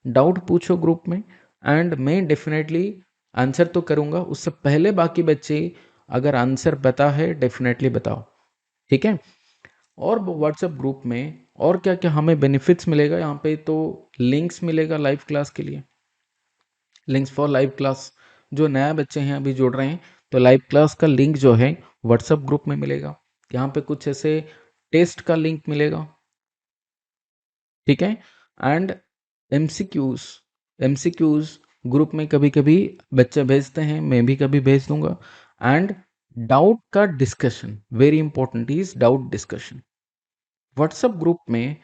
डाउट पूछो ग्रुप में, एंड मैं डेफिनेटली आंसर तो करूंगा, उससे पहले बाकी बच्चे अगर आंसर पता है डेफिनेटली बताओ, ठीक है। और व्हाट्सएप ग्रुप में और क्या क्या हमें बेनिफिट्स मिलेगा, यहाँ पे तो लिंक्स मिलेगा लाइव क्लास के लिए, लिंक्स फॉर लाइव क्लास। जो नया बच्चे हैं अभी जुड़ रहे हैं, तो लाइव क्लास का लिंक जो है व्हाट्सएप ग्रुप में मिलेगा। यहाँ पे कुछ ऐसे टेस्ट का लिंक मिलेगा, ठीक है। एंड एमसीक्यूज, एमसीक्यूज ग्रुप में कभी कभी बच्चे भेजते हैं, मैं भी कभी भेज दूंगा। एंड डाउट का discussion, very important is doubt discussion. WhatsApp group में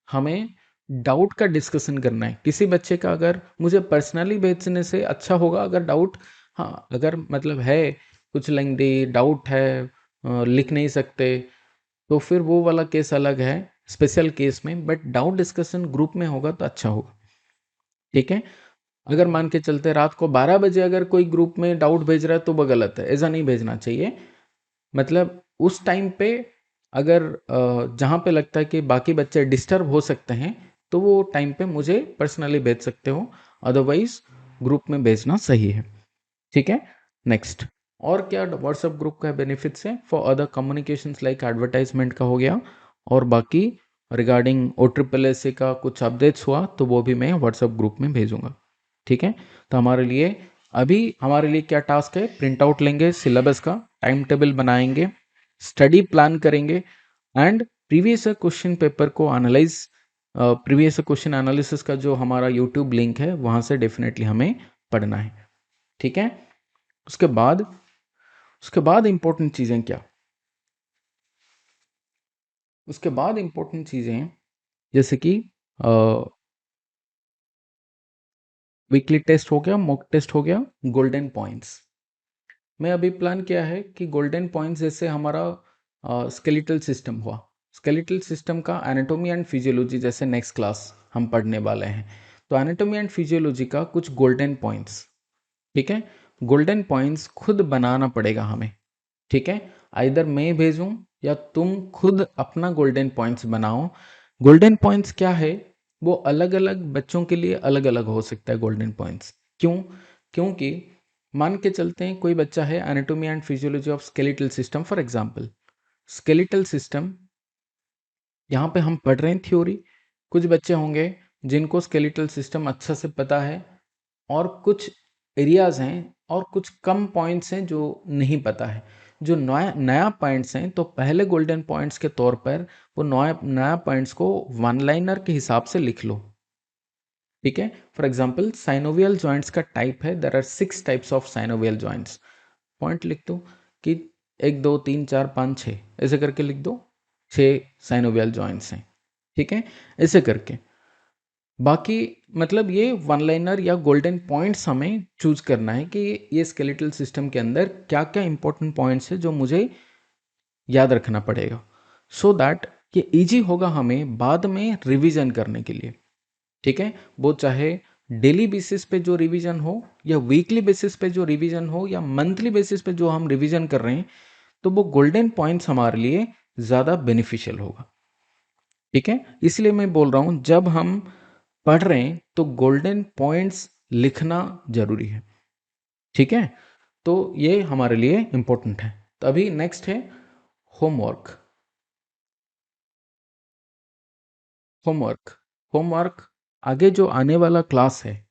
हमें डाउट का डिस्कशन करना है। किसी बच्चे का अगर मुझे पर्सनली भेजने से अच्छा होगा अगर डाउट, हाँ अगर मतलब है कुछ लेंथी डाउट है, लिख नहीं सकते, तो फिर वो वाला केस अलग है, स्पेशल केस में। बट डाउट डिस्कशन ग्रुप में होगा तो अच्छा होगा, ठीक है। अगर मान के चलते रात को 12 बजे अगर कोई ग्रुप में डाउट भेज रहा है तो वो गलत है, ऐसा नहीं भेजना चाहिए। मतलब उस टाइम पे अगर जहाँ पे लगता है कि बाकी बच्चे डिस्टर्ब हो सकते हैं, तो वो टाइम पे मुझे पर्सनली भेज सकते हो, अदरवाइज ग्रुप में भेजना सही है, ठीक है। नेक्स्ट, और क्या व्हाट्सएप ग्रुप का बेनिफिट्स है for other communications like advertisement का हो गया, और बाकी रिगार्डिंग OSSC का कुछ अपडेट्स हुआ तो वो भी मैं व्हाट्सएप ग्रुप में भेजूंगा, ठीक है। तो हमारे लिए अभी हमारे लिए क्या टास्क है, प्रिंट आउट लेंगे सिलेबस का, टाइम टेबल बनाएंगे, स्टडी प्लान करेंगे, एंड प्रीवियस क्वेश्चन पेपर को एनालाइज, प्रीवियस क्वेश्चन एनालिसिस का जो हमारा यूट्यूब लिंक है वहां से डेफिनेटली हमें पढ़ना है, ठीक है। उसके बाद इंपॉर्टेंट चीजें क्या, उसके बाद इंपॉर्टेंट चीजें जैसे कि वीकली टेस्ट हो गया, मॉक टेस्ट हो गया, गोल्डन पॉइंट्स। मैं अभी प्लान किया है कि गोल्डन पॉइंट्स जैसे हमारा स्केलेटल सिस्टम हुआ, स्केलेटल सिस्टम का एनाटॉमी एंड फिजियोलॉजी जैसे नेक्स्ट क्लास हम पढ़ने वाले हैं। तो एनाटॉमी एंड फिजियोलॉजी का कुछ गोल्डन पॉइंट्स, ठीक है, गोल्डन पॉइंट्स खुद बनाना पड़ेगा हमें, ठीक है, आइदर मैं भेजूं या तुम खुद अपना गोल्डन पॉइंट्स बनाओ। गोल्डन पॉइंट्स क्या है, वो अलग अलग बच्चों के लिए अलग अलग हो सकता है गोल्डन पॉइंट्स। क्यों? क्योंकि मान के चलते हैं कोई बच्चा है anatomy and physiology of skeletal system, for example skeletal system यहाँ पे हम पढ़ रहे हैं थ्योरी, कुछ बच्चे होंगे जिनको स्केलेटल सिस्टम अच्छा से पता है और कुछ एरियाज हैं और कुछ कम पॉइंट्स हैं जो नहीं पता है। जो नया नया पॉइंट्स हैं तो पहले गोल्डन पॉइंट्स के तौर पर वो नया नया पॉइंट्स को वन लाइनर के हिसाब से लिख लो, ठीक है। फॉर एग्जांपल साइनोवियल जॉइंट्स का टाइप है, there are 6 types of synovial joints. Point लिख दो कि 1 2 3 4 5 6 ऐसे करके लिख दो, 6 साइनोवियल जॉइंट्स हैं, ठीक है, ऐसे करके। बाकी मतलब ये वन लाइनर या गोल्डन पॉइंट्स हमें चूज करना है कि ये स्केलेटल सिस्टम के अंदर क्या क्या इंपॉर्टेंट पॉइंट्स है जो मुझे याद रखना पड़ेगा, सो दैट ये इजी होगा हमें बाद में रिवीजन करने के लिए, ठीक है। वो चाहे डेली बेसिस पे जो रिवीजन हो या वीकली बेसिस पे जो रिवीजन हो या मंथली बेसिस पे जो हम रिवीजन कर रहे हैं, तो वो गोल्डन पॉइंट्स हमारे लिए ज़्यादा बेनिफिशियल होगा, ठीक है। इसलिए मैं बोल रहा हूँ जब हम पढ़ रहे हैं तो गोल्डन पॉइंट्स लिखना जरूरी है, ठीक है। तो ये हमारे लिए इंपॉर्टेंट है। तो अभी नेक्स्ट है होमवर्क। होमवर्क होमवर्क आगे जो आने वाला क्लास है,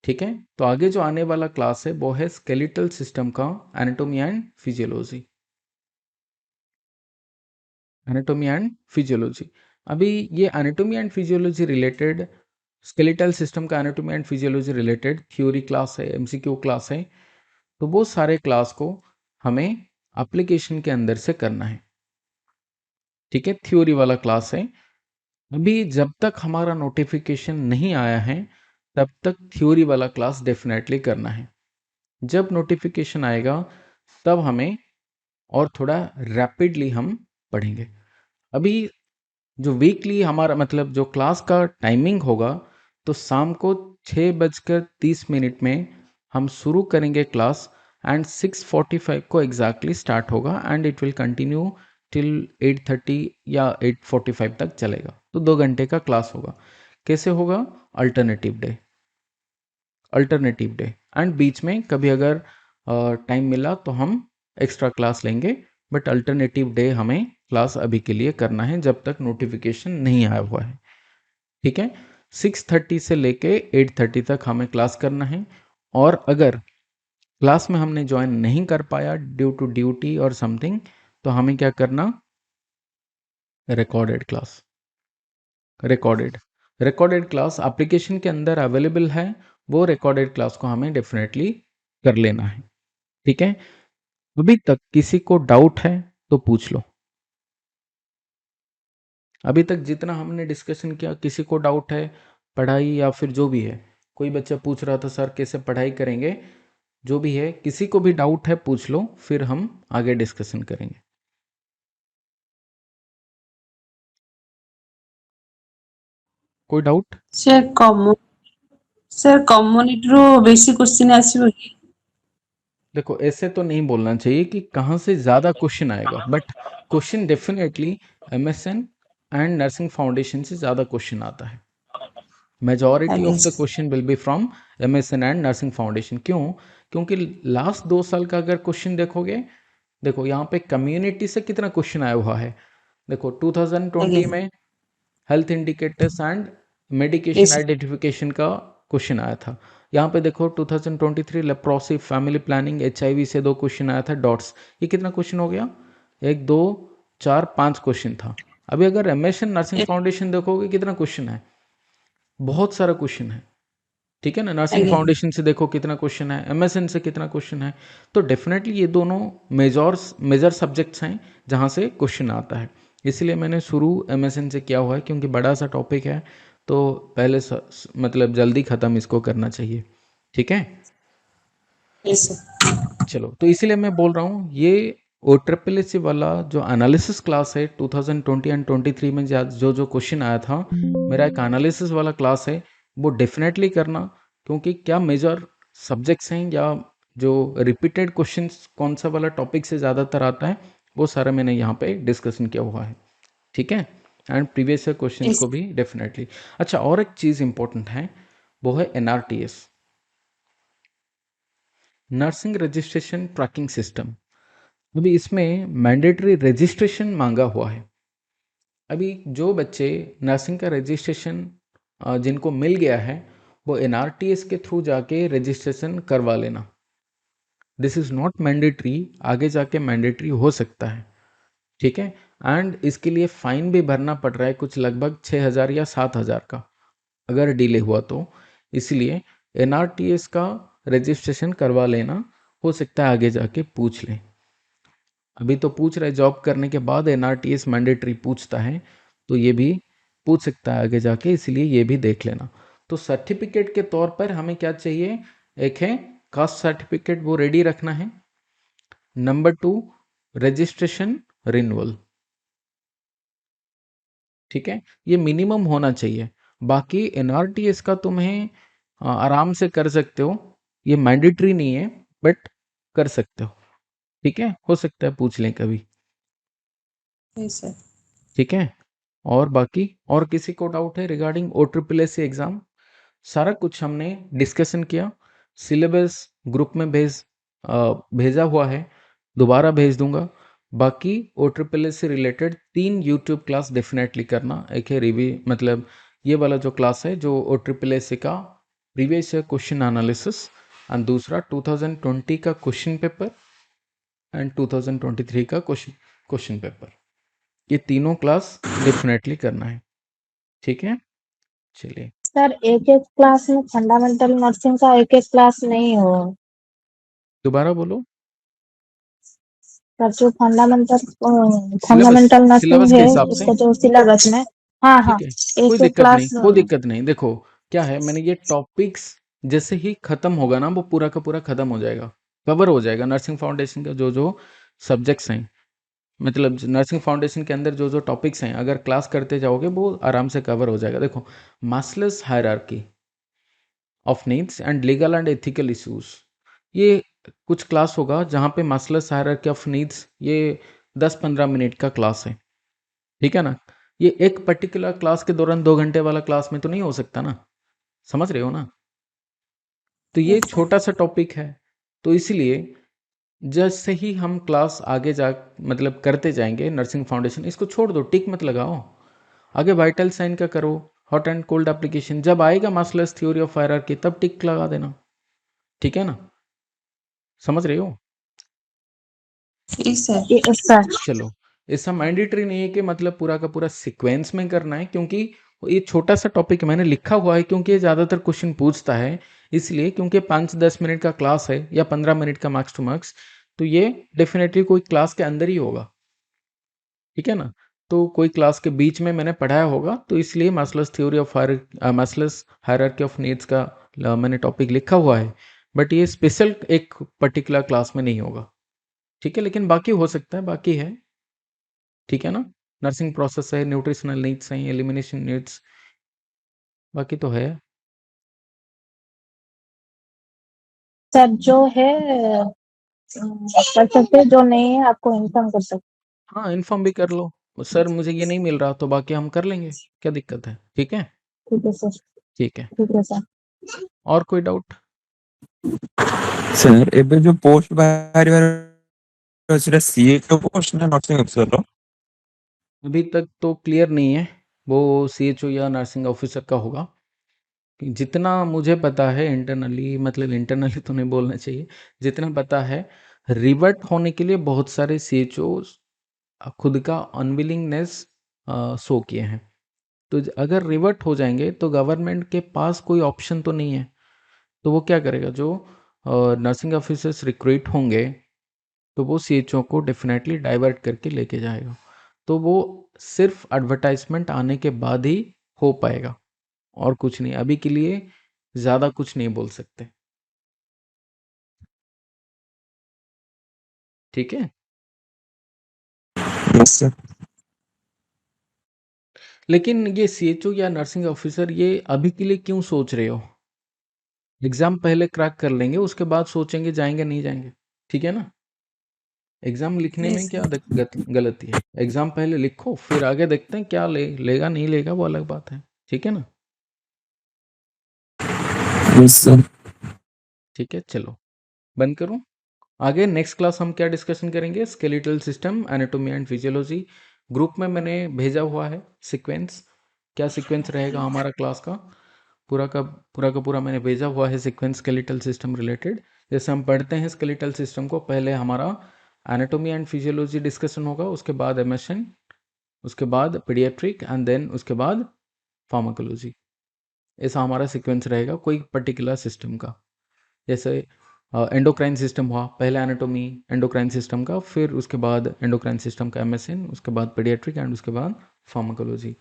ठीक है, तो आगे जो आने वाला क्लास है वो है स्केलेटल सिस्टम का anatomy and physiology. Anatomy and physiology, अभी ये anatomy and physiology related, skeletal system का anatomy and physiology related theory class है, एमसीक्यू क्लास है, तो वो सारे क्लास को हमें एप्लीकेशन के अंदर से करना है, ठीक है, थ्योरी वाला क्लास है। अभी जब तक हमारा नोटिफिकेशन नहीं आया है तब तक थ्योरी वाला क्लास डेफिनेटली करना है। जब नोटिफिकेशन आएगा तब हमें और थोड़ा रैपिडली हम पढ़ेंगे। अभी जो वीकली हमारा मतलब जो क्लास का टाइमिंग होगा, तो शाम को 6:30 में हम शुरू करेंगे क्लास एंड 6:45 को एग्जैक्टली स्टार्ट होगा and it will continue till 8:30 या 8:45 तक चलेगा। तो 2 घंटे का क्लास होगा। कैसे होगा? अल्टरनेटिव डे एंड बीच में कभी अगर टाइम मिला तो हम एक्स्ट्रा क्लास लेंगे, बट अल्टरनेटिव डे हमें क्लास अभी के लिए करना है जब तक नोटिफिकेशन नहीं आया हुआ है, ठीक है। 6:30 से लेके 8:30 तक हमें क्लास करना है, और अगर क्लास में हमने ज्वाइन नहीं कर पाया ड्यू टू ड्यूटी और समथिंग, तो हमें क्या करना? Recorded class. Recorded class application के अंदर अवेलेबल है, वो रिकॉर्डेड क्लास को हमें डेफिनेटली कर लेना है, ठीक है। अभी तक किसी को डाउट है तो पूछ लो। अभी तक जितना हमने डिस्कशन किया, किसी को डाउट है पढ़ाई या फिर जो भी है? कोई बच्चा पूछ रहा था सर कैसे पढ़ाई करेंगे, जो भी है, किसी को भी डाउट है पूछ लो, फिर हम आगे डिस्कशन करेंगे। कोई डाउट? सर कम्युनिटी रो बेसी क्वेश्चन आसीबो कि? देखो ऐसे तो नहीं बोलना चाहिए कि कहाँ से ज़्यादा क्वेश्चन आएगा, but question definitely MSN and nursing foundation से ज़्यादा क्वेश्चन आता है। Majority of the question will be from MSN and nursing foundation. क्यों? क्योंकि लास्ट 2 साल का अगर क्वेश्चन देखोगे, देखो यहाँ पे कम्युनिटी से कितना क्वेश्चन आया हुआ है। देखो 2020 में health indicators and medication identification का क्वेश्चन आया था। यहाँ पे देखो 2023 लेप्रोसी फैमिली प्लानिंग HIV से 2 क्वेश्चन आया था, डॉट्स। ये कितना क्वेश्चन हो गया? 1 2 4 5 क्वेश्चन था। अभी अगर एमएसएन नर्सिंग फाउंडेशन देखोगे कितना क्वेश्चन है, बहुत सारा क्वेश्चन है, ठीक है ना। नर्सिंग फाउंडेशन से देखो कितना क्वेश्चन है, एमएसएन से कितना क्वेश्चन है। तो डेफिनेटली ये दोनों मेजर सब्जेक्ट्स हैं जहाँ से क्वेश्चन आता है। इसलिए मैंने शुरू एमएसएन से किया हुआ है, क्योंकि बड़ा सा टॉपिक है, तो पहले मतलब जल्दी ख़त्म इसको करना चाहिए, ठीक है। चलो, तो इसीलिए मैं बोल रहा हूँ ये OSSC वाला जो एनालिसिस क्लास है 2020 एंड 23 में जो क्वेश्चन आया था, मेरा एक एनालिसिस वाला क्लास है, वो डेफिनेटली करना, क्योंकि क्या मेजर सब्जेक्ट्स हैं या जो रिपीटेड क्वेश्चंस कौन सा वाला टॉपिक से ज़्यादातर आता है वो सारा मैंने यहाँ पे डिस्कशन किया हुआ है, ठीक है। एंड प्रीवियस ईयर क्वेश्चंस को भी डेफिनेटली। अच्छा, और एक चीज़ इंपॉर्टेंट है, वो है NRTS, nursing registration tracking system. अभी इसमें मैंडेटरी रजिस्ट्रेशन मांगा हुआ है। अभी जो बच्चे नर्सिंग का रजिस्ट्रेशन जिनको मिल गया है वो NRTS के थ्रू जाके रजिस्ट्रेशन करवा लेना। दिस इज़ नॉट मैंडेटरी, आगे जाके मैंडेटरी हो सकता है, ठीक है। एंड इसके लिए फ़ाइन भी भरना पड़ रहा है कुछ लगभग 6,000 या 7,000 का अगर डिले हुआ तो। इसलिए NRTS का रजिस्ट्रेशन करवा लेना, हो सकता है आगे जाके पूछ लें। अभी तो पूछ रहे जॉब करने के बाद NRTS मैंडेटरी पूछता है, तो ये भी पूछ सकता है आगे जाके, इसलिए ये भी देख लेना। तो सर्टिफिकेट के तौर पर हमें क्या चाहिए, एक है कास्ट सर्टिफिकेट, वो रेडी रखना है। नंबर 2 रजिस्ट्रेशन रिन्यूअल, ठीक है, ये मिनिमम होना चाहिए। बाकी NRTS का तुम्हें आराम से कर सकते हो, ये मैंडेटरी नहीं है बट कर सकते हो, ठीक है। हो सकता है पूछ लें कभी, सर। ठीक है। और बाकी और किसी को डाउट है रिगार्डिंग OSSC एग्ज़ाम? सारा कुछ हमने डिस्कशन किया। सिलेबस ग्रुप में भेजा हुआ है, दोबारा भेज दूंगा। बाकी OSSC से रिलेटेड 3 यूट्यूब क्लास डेफिनेटली करना। एक है मतलब ये वाला जो क्लास है जो OSSC का previous year question analysis, and दूसरा 2020 का क्वेश्चन पेपर एंड 2023 का क्वेश्चन पेपर, ये तीनों क्लास डेफिनेटली करना है, ठीक है। चलिए, सर एक एक क्लास में फंडामेंटल नर्सिंग का एक एक क्लास नहीं हो। दोबारा बोलो। सर जो fundamental syllabus fundamental syllabus nursing के है हिसाब से, उसका जो सिलेबस में, हाँ हाँ, ठीक है, कोई एक एक दिक्कत नहीं, क्लास। कोई दिक्कत नहीं। देखो क्या है, मैंने ये टॉपिक्स जैसे ही खत्म होगा ना वो पूरा का पूरा खत्म हो जाएगा, कवर हो जाएगा। नर्सिंग फाउंडेशन का जो जो सब्जेक्ट्स हैं, मतलब नर्सिंग फाउंडेशन के अंदर जो जो टॉपिक्स हैं, अगर क्लास करते जाओगे वो आराम से कवर हो जाएगा। देखो, मास्लोस hierarchy of needs and legal and ethical issues, ये कुछ क्लास होगा जहाँ पे मास्लोस हायरार्की ऑफ नीड्स, ये 10-15 मिनट का क्लास है, ठीक है ना। ये एक पर्टिकुलर क्लास के दौरान 2 घंटे वाला क्लास में तो नहीं हो सकता ना, समझ रहे हो ना। तो ये छोटा सा टॉपिक है, तो इसलिए जैसे ही हम क्लास आगे जा मतलब करते जाएंगे, नर्सिंग फाउंडेशन इसको छोड़ दो, टिक मत लगाओ, आगे वाइटल साइन का करो, हॉट एंड कोल्ड एप्लीकेशन, जब आएगा मास्लोस थ्योरी ऑफ हायरार्की तब टिक लगा देना, ठीक है ना, समझ रहे हो। सर। सर चलो, ऐसा मैंडेटरी नहीं है कि मतलब पूरा का पूरा सीक्वेंस में करना है, क्योंकि ये छोटा सा टॉपिक मैंने लिखा हुआ है क्योंकि ये ज़्यादातर क्वेश्चन पूछता है, इसलिए क्योंकि 5-10 मिनट का क्लास है या 15 मिनट का मार्क्स टू मार्क्स, तो ये डेफिनेटली कोई क्लास के अंदर ही होगा, ठीक है ना। तो कोई क्लास के बीच में मैंने पढ़ाया होगा, तो इसलिए मास्लोस theory of मास्लोस hierarchy of needs का मैंने टॉपिक लिखा हुआ है, बट ये स्पेशल एक पर्टिकुलर क्लास में नहीं होगा, ठीक है। लेकिन बाकी हो सकता है, बाकी है, ठीक है ना। नर्सिंग प्रोसेस है, न्यूट्रिशनल नीड्स हैं, एलिमिनेशन नीड्स, बाकी तो है। सर जो है कर सकते हैं, जो नहीं है आपको इन्फॉर्म कर सकते हाँ, इन्फॉर्म भी कर लो, सर मुझे ये नहीं मिल रहा तो बाकी हम कर लेंगे, क्या दिक्कत है, ठीक है। हैं। ठीक है सर, ठीक है, ठीक है सर। और कोई डाउट? सर ଏବେ ଯୋଉ ପୋଷ୍ଟ ବାହାରିବାର ସେଟା CHO ପୋଷ୍ଟ ନା ନର୍ସିଂ ଅଫିସର? अभी तक तो क्लियर नहीं है, वो CHO या नर्सिंग ऑफिसर का होगा। जितना मुझे पता है इंटरनली, मतलब इंटरनली तो नहीं बोलना चाहिए, जितना पता है रिवर्ट होने के लिए बहुत सारे CHO खुद का अनविलिंगनेस शो किए हैं। तो अगर रिवर्ट हो जाएंगे तो गवर्नमेंट के पास कोई ऑप्शन तो नहीं है, तो वो क्या करेगा, जो नर्सिंग ऑफिसर्स रिक्रूट होंगे तो वो CHO को डेफिनेटली डाइवर्ट करके लेके जाएगा, तो वो सिर्फ एडवर्टाइजमेंट आने के बाद ही हो पाएगा, और कुछ नहीं। अभी के लिए ज़्यादा कुछ नहीं बोल सकते, ठीक है। Yes sir. लेकिन ये सीएचओ या नर्सिंग ऑफिसर ये अभी के लिए क्यों सोच रहे हो? एग्जाम पहले क्रैक कर लेंगे, उसके बाद सोचेंगे जाएंगे नहीं जाएंगे, ठीक है ना? एग्जाम लिखने में Yes, क्या गलती है? एग्जाम पहले लिखो, फिर आगे देखते हैं क्या लेगा नहीं लेगा, वो अलग बात है, ठीक है ना? Yes sir. ठीक है, चलो बंद करूं। आगे नेक्स्ट क्लास हम क्या डिस्कशन करेंगे? Skeletal system, anatomy and physiology. Group में मैंने भेजा हुआ है सीक्वेंस, क्या सीक्वेंस रहेगा हमारा क्लास का, पूरा मैंने भेजा हुआ है सीक्वेंस स्केलेटल सिस्टम रिलेटेड। जैसे हम पढ़ते हैं स्केलेटल सिस्टम को, पहले हमारा एनाटॉमी एंड फिजियोलॉजी डिस्कशन होगा, उसके बाद एमएसएन, उसके बाद पीडियाट्रिक एंड देन उसके बाद फार्माकोलॉजी। ऐसा हमारा सीक्वेंस रहेगा कोई पर्टिकुलर सिस्टम का। जैसे एंडोक्राइन सिस्टम हुआ, पहले एनाटॉमी एंडोक्राइन सिस्टम का, फिर उसके बाद एंडोक्राइन सिस्टम का एमएसएन, उसके बाद पीडियाट्रिक एंड उसके बाद फार्माकोलॉजी।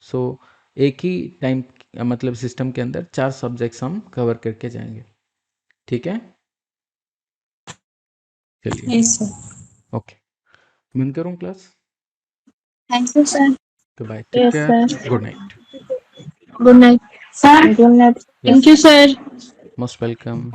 सो एक ही टाइम मतलब सिस्टम के अंदर 4 सब्जेक्ट्स हम कवर करके जाएंगे, ठीक है? चलिए, yes, sir. ओके, बंद करूँ क्लास? Thank you sir. तो bye, take yes care, sir. Good night. Good night sir. Good night. Thank you sir. Most welcome.